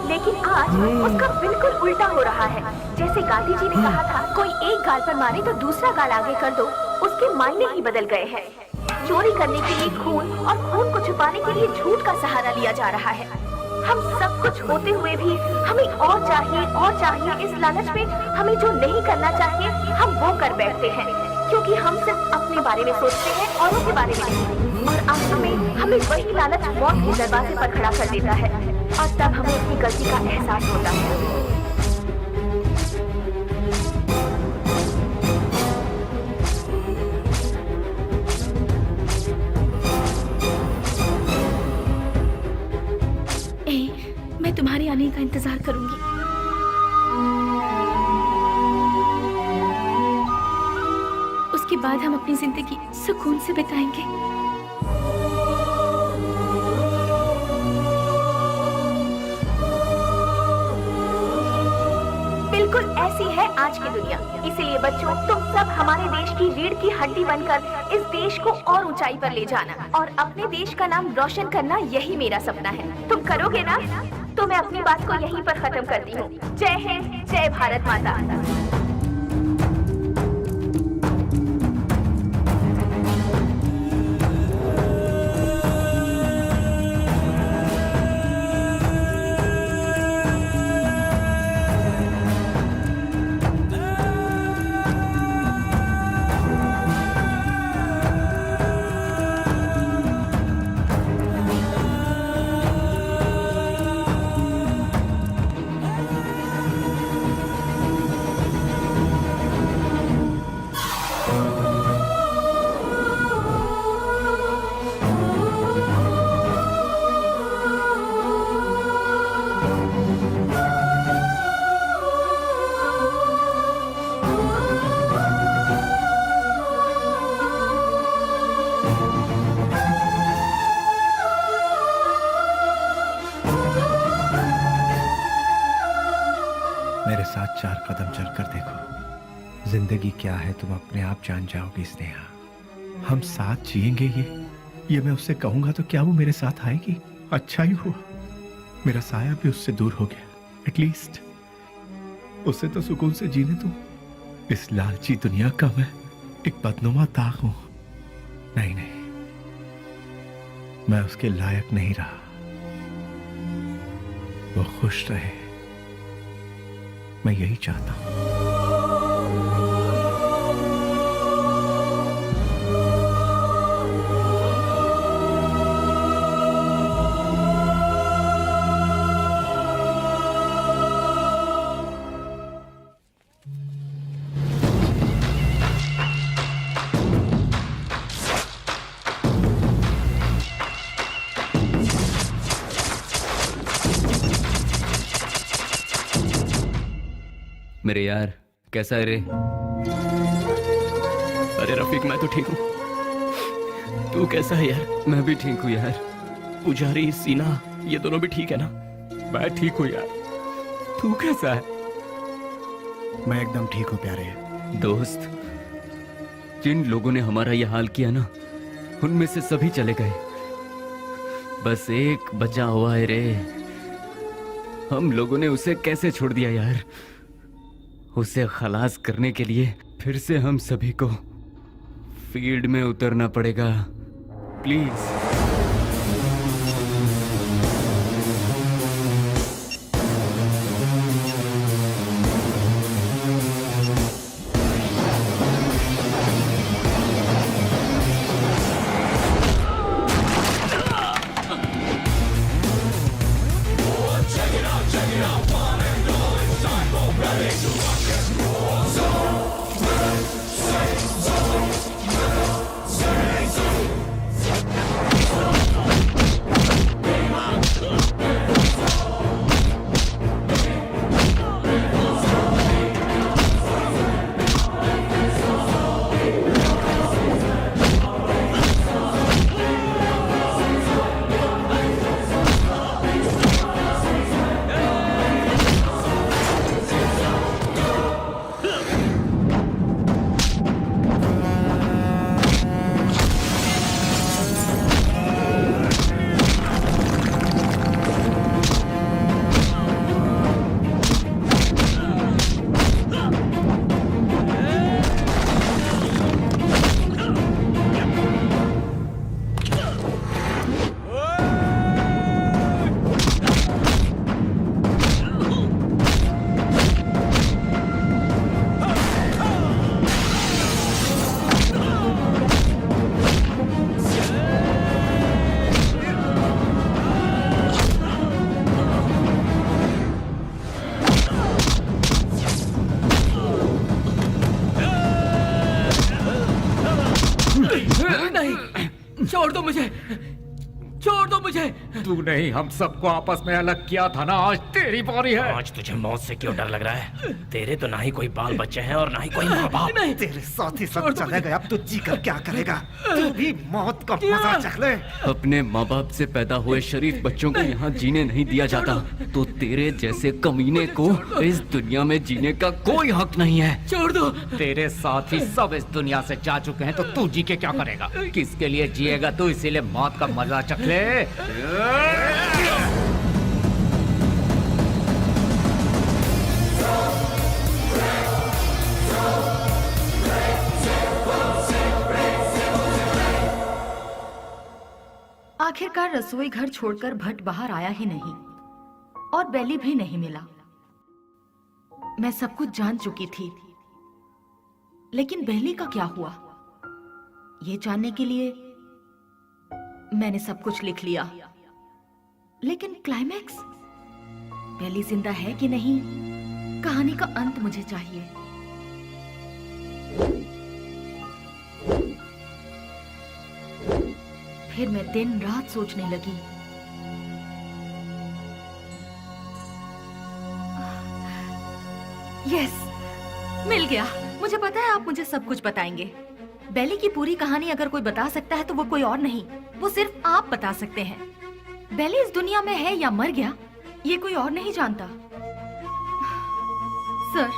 लेकिन आज उसका बिल्कुल उल्टा हो रहा है। जैसे गांधी जी ने कहा था, कोई एक गाल पर मारे तो दूसरा गाल आगे कर दो, उसके मायने ही बदल गए हैं। चोरी करने के लिए खून और खून को छुपाने के लिए झूठ का सहारा लिया जा रहा है। हम सब कुछ होते हुए भी हमें और चाहिए। इस लालच में हमें जो नहीं करना चाहिए हम वो कर बैठते हैं, क्योंकि हम सिर्फ अपने बारे में सोचते हैं, औरों के बारे में नहीं। और आखिर में हमें वही लालच मौत के दरवाजे पर खड़ा कर देता है, और तब हमें अपनी गलती का एहसास होता है। मैं तुम्हारे आने का इंतजार करूंगी। उसके बाद हम अपनी जिंदगी सुकून से बिताएंगे। बिल्कुल ऐसी है आज की दुनिया। इसीलिए बच्चों, तुम सब हमारे देश की रीढ़ की हड्डी बनकर इस देश को और ऊंचाई पर ले जाना और अपने देश का नाम रोशन करना, यही मेरा सपना है। तुम करोगे ना? तो मैं अपनी बात को यहीं पर खत्म करती हूँ। जय हिंद, जय भारत माता। मेरे साथ 4 कदम चलकर देखो। जिंदगी क्या है तुम अपने आप जान जाओगी स्नेहा। हम साथ जिएंगे ये मैं उससे कहूंगा तो क्या वो मेरे साथ आएगी? अच्छा ही हुआ मेरा साया भी उससे दूर हो गया। एटलीस्ट उसे तो सुकून से जीने दो। इस लालची दुनिया का मैं एक बदनुमा दाग हूं। नहीं, मैं उसके लायक नहीं रहा। वो खुश रहे, मैं यही चाहता हूं। मेरे यार, कैसा है रे? अरे रफीक, मैं तो ठीक हूँ। तू कैसा है यार? मैं भी ठीक हूँ यार। पुजारी, सीना, ये दोनों भी ठीक है ना? मैं ठीक हूँ यार। तू कैसा है? मैं एकदम ठीक हूँ प्यारे। दोस्त, जिन लोगों ने हमारा यह हाल किया ना, उनमें से सभी चले गए। बस एक बचा हुआ है रे। हम लोगों ने उसे कैसे छोड़ दिया यार? उसे खलास करने के लिए फिर से हम सभी को फील्ड में उतरना पड़ेगा। प्लीज। नहीं, छोड़ दो मुझे, छोड़ दो मुझे। तू नहीं, हम सबको आपस में अलग किया था ना, आज तेरी बारी है। आज तुझे मौत से क्यों डर लग रहा है? तेरे तो ना ही कोई बाल बच्चे हैं और ना ही कोई माँ बाप। तेरे साथ ही सब चले गए, अब तू जी कर क्या करेगा? तू भी मौत का मजा चख ले। अपने माँ बाप से पैदा हुए शरीफ बच्चों को यहाँ जीने नहीं दिया जाता, तो तेरे जैसे कमीने को इस दुनिया में जीने का कोई हक नहीं है। छोड़ दो। तेरे साथ ही सब इस दुनिया से जा चुके हैं, तो तू जी के क्या करेगा? किसके लिए जिएगा तू? इसीलिए मौत का मजा चख ले। आखिरकार रसोई घर छोड़कर भट्ट बाहर आया ही नहीं और बेली भी नहीं मिला। मैं सब कुछ जान चुकी थी, लेकिन बेली का क्या हुआ, ये जानने के लिए मैंने सब कुछ लिख लिया। लेकिन क्लाइमैक्स, बेली जिंदा है कि नहीं, कहानी का अंत मुझे चाहिए। फिर मैं दिन रात सोचने लगी। यस, मिल गया। मुझे पता है आप मुझे सब कुछ बताएंगे। बेली की पूरी कहानी अगर कोई बता सकता है तो वो कोई और नहीं, वो सिर्फ आप बता सकते हैं। बेली इस दुनिया में है या मर गया, ये कोई और नहीं जानता। सर,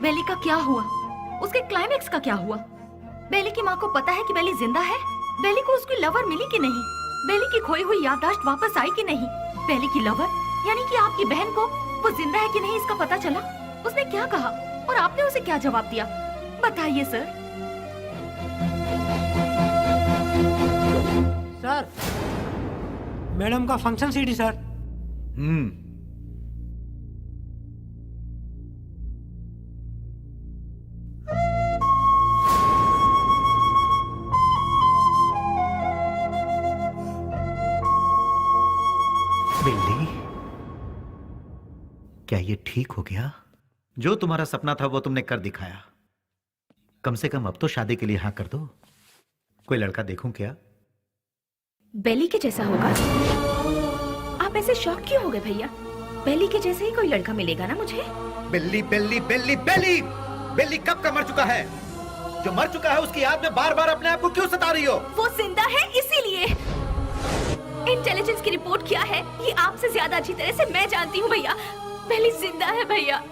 बेली का क्या हुआ? उसके क्लाइमैक्स का क्या हुआ? बेली की माँ को पता है कि बेली जिंदा है? बेली को उसकी लवर मिली कि नहीं? बेली की खोई हुई याददाश्त वापस आई कि नहीं? बेली की लवर यानी कि आपकी बहन को वो जिंदा है कि नहीं इसका पता चला? उसने क्या कहा और आपने उसे क्या जवाब दिया? बताइए सर। सर, मैडम का फंक्शन सीडी सर। बिल्ली, क्या ये ठीक हो गया? जो तुम्हारा सपना था वो तुमने कर दिखाया। कम से कम अब तो शादी के लिए हाँ कर दो। कोई लड़का देखूं क्या? बेली के जैसा होगा? आप ऐसे शॉक क्यों हो गए भैया? बेली के जैसे ही कोई लड़का मिलेगा ना मुझे। बिल्ली बिल्ली बिल्ली बिल्ली बिल्ली कब का मर चुका है? जो मर चुका है उसकी याद में बार बार अपने आप को क्यों सता रही हो? वो जिंदा है इसीलिए। इंटेलिजेंस की रिपोर्ट क्या है ये आपसे ज्यादा अच्छी तरह से मैं जानती हूँ भैया। बेली जिंदा है भैया,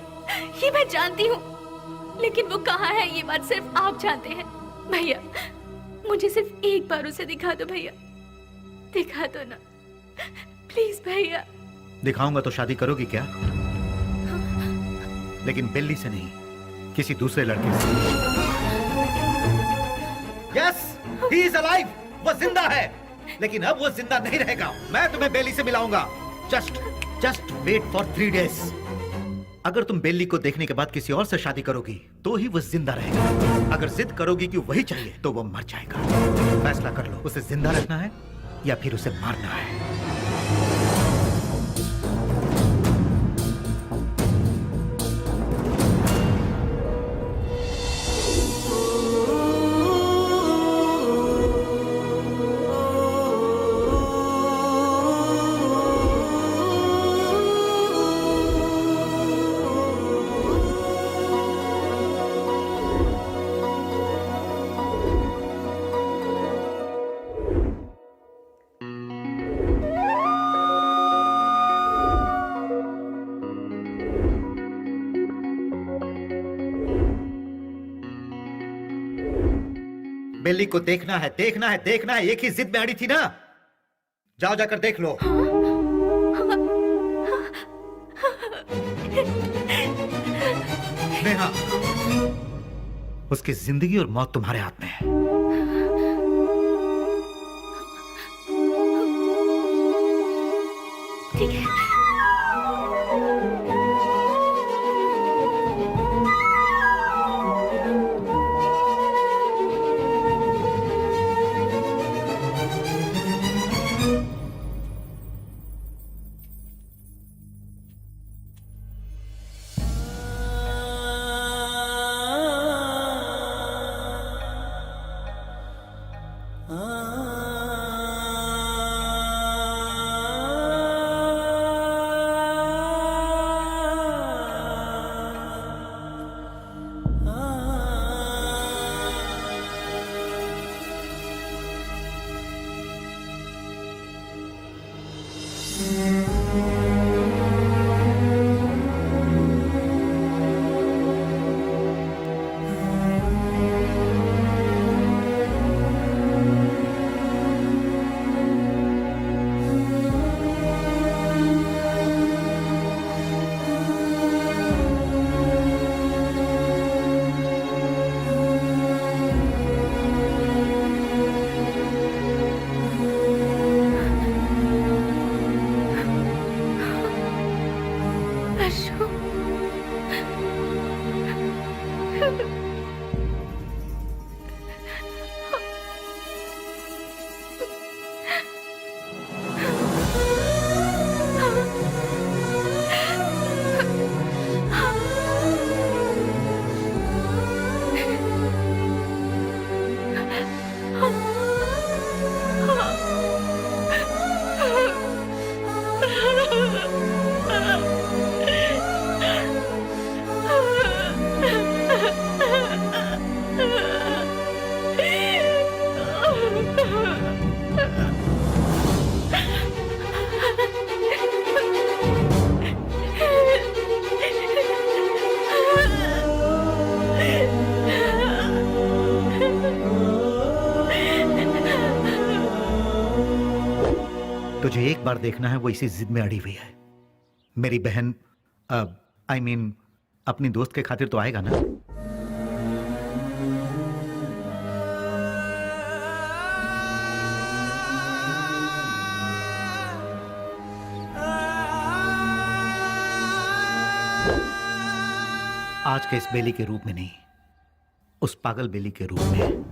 ये मैं जानती हूँ, लेकिन वो कहाँ है ये बात सिर्फ आप जानते हैं। भैया मुझे सिर्फ एक बार उसे दिखा दो भैया, दिखा दो ना प्लीज भैया। दिखाऊंगा तो शादी करोगी क्या? लेकिन बिल्ली से नहीं, किसी दूसरे लड़के से। Yes, he is alive. वो जिंदा है, लेकिन अब वो जिंदा नहीं रहेगा। मैं तुम्हें बेली से मिलाऊंगा। Just wait for 3 days। अगर तुम बेली को देखने के बाद किसी और से शादी करोगी तो ही वो जिंदा रहेगा। अगर जिद करोगी कि वही चाहिए तो वो मर जाएगा। फैसला कर लो, उसे जिंदा रखना है या फिर उसे मारना है। बेली को देखना है, देखना है, देखना है। एक ही जिद में अड़ी थी ना। जाओ जाकर देख लो। नेहा, उसकी जिंदगी और मौत तुम्हारे हाथ में है। ठीक है। तुझे एक बार देखना है, वो इसी जिद में अड़ी हुई है। मेरी बहन आई मीन अपनी दोस्त के खातिर तो आएगा ना? आज के इस बेली के रूप में नहीं, उस पागल बेली के रूप में।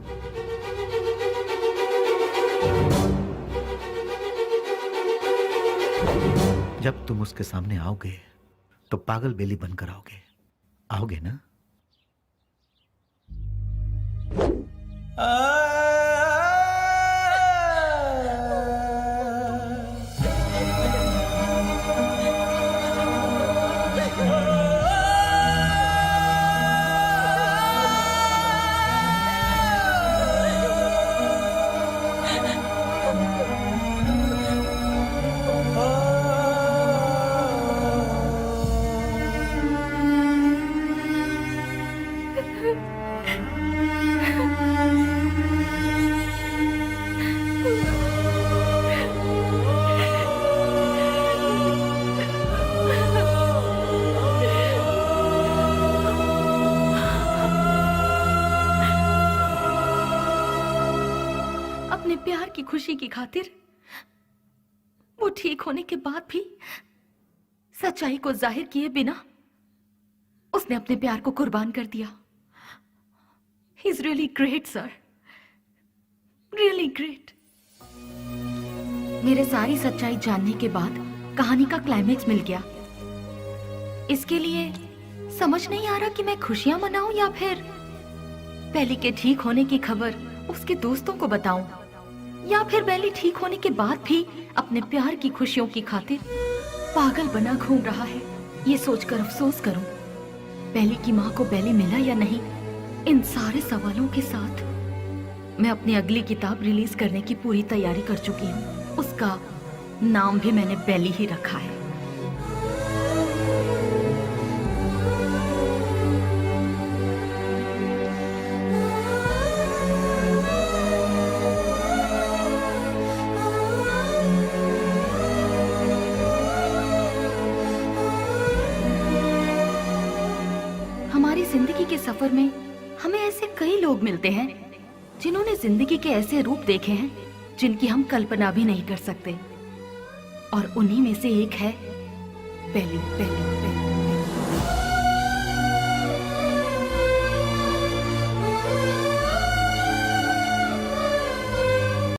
जब तुम उसके सामने आओगे तो पागल बेली बनकर आओगे, आओगे ना? प्यार की खुशी की खातिर वो ठीक होने के बाद भी सच्चाई को जाहिर किए बिना उसने अपने प्यार को कुर्बान कर दिया। He is really great sir, really great. मेरे सारी सच्चाई जानने के बाद कहानी का क्लाइमेक्स मिल गया। इसके लिए समझ नहीं आ रहा कि मैं खुशियां मनाऊं या फिर बेली के ठीक होने की खबर उसके दोस्तों को बताऊं, या फिर बेली ठीक होने के बाद भी अपने प्यार की खुशियों की खातिर पागल बना घूम रहा है। ये सोचकर अफसोस करूं, बेली की माँ को बेली मिला या नहीं। इन सारे सवालों के साथ मैं अपनी अगली किताब रिलीज करने की पूरी तैयारी कर चुकी हूँ। उसका नाम भी मैंने बेली ही रखा है। हमारी जिंदगी के सफर में हमें ऐसे कई लोग मिलते हैं जिन्होंने जिंदगी के ऐसे रूप देखे हैं जिनकी हम कल्पना भी नहीं कर सकते, और उन्हीं में से एक है बेली।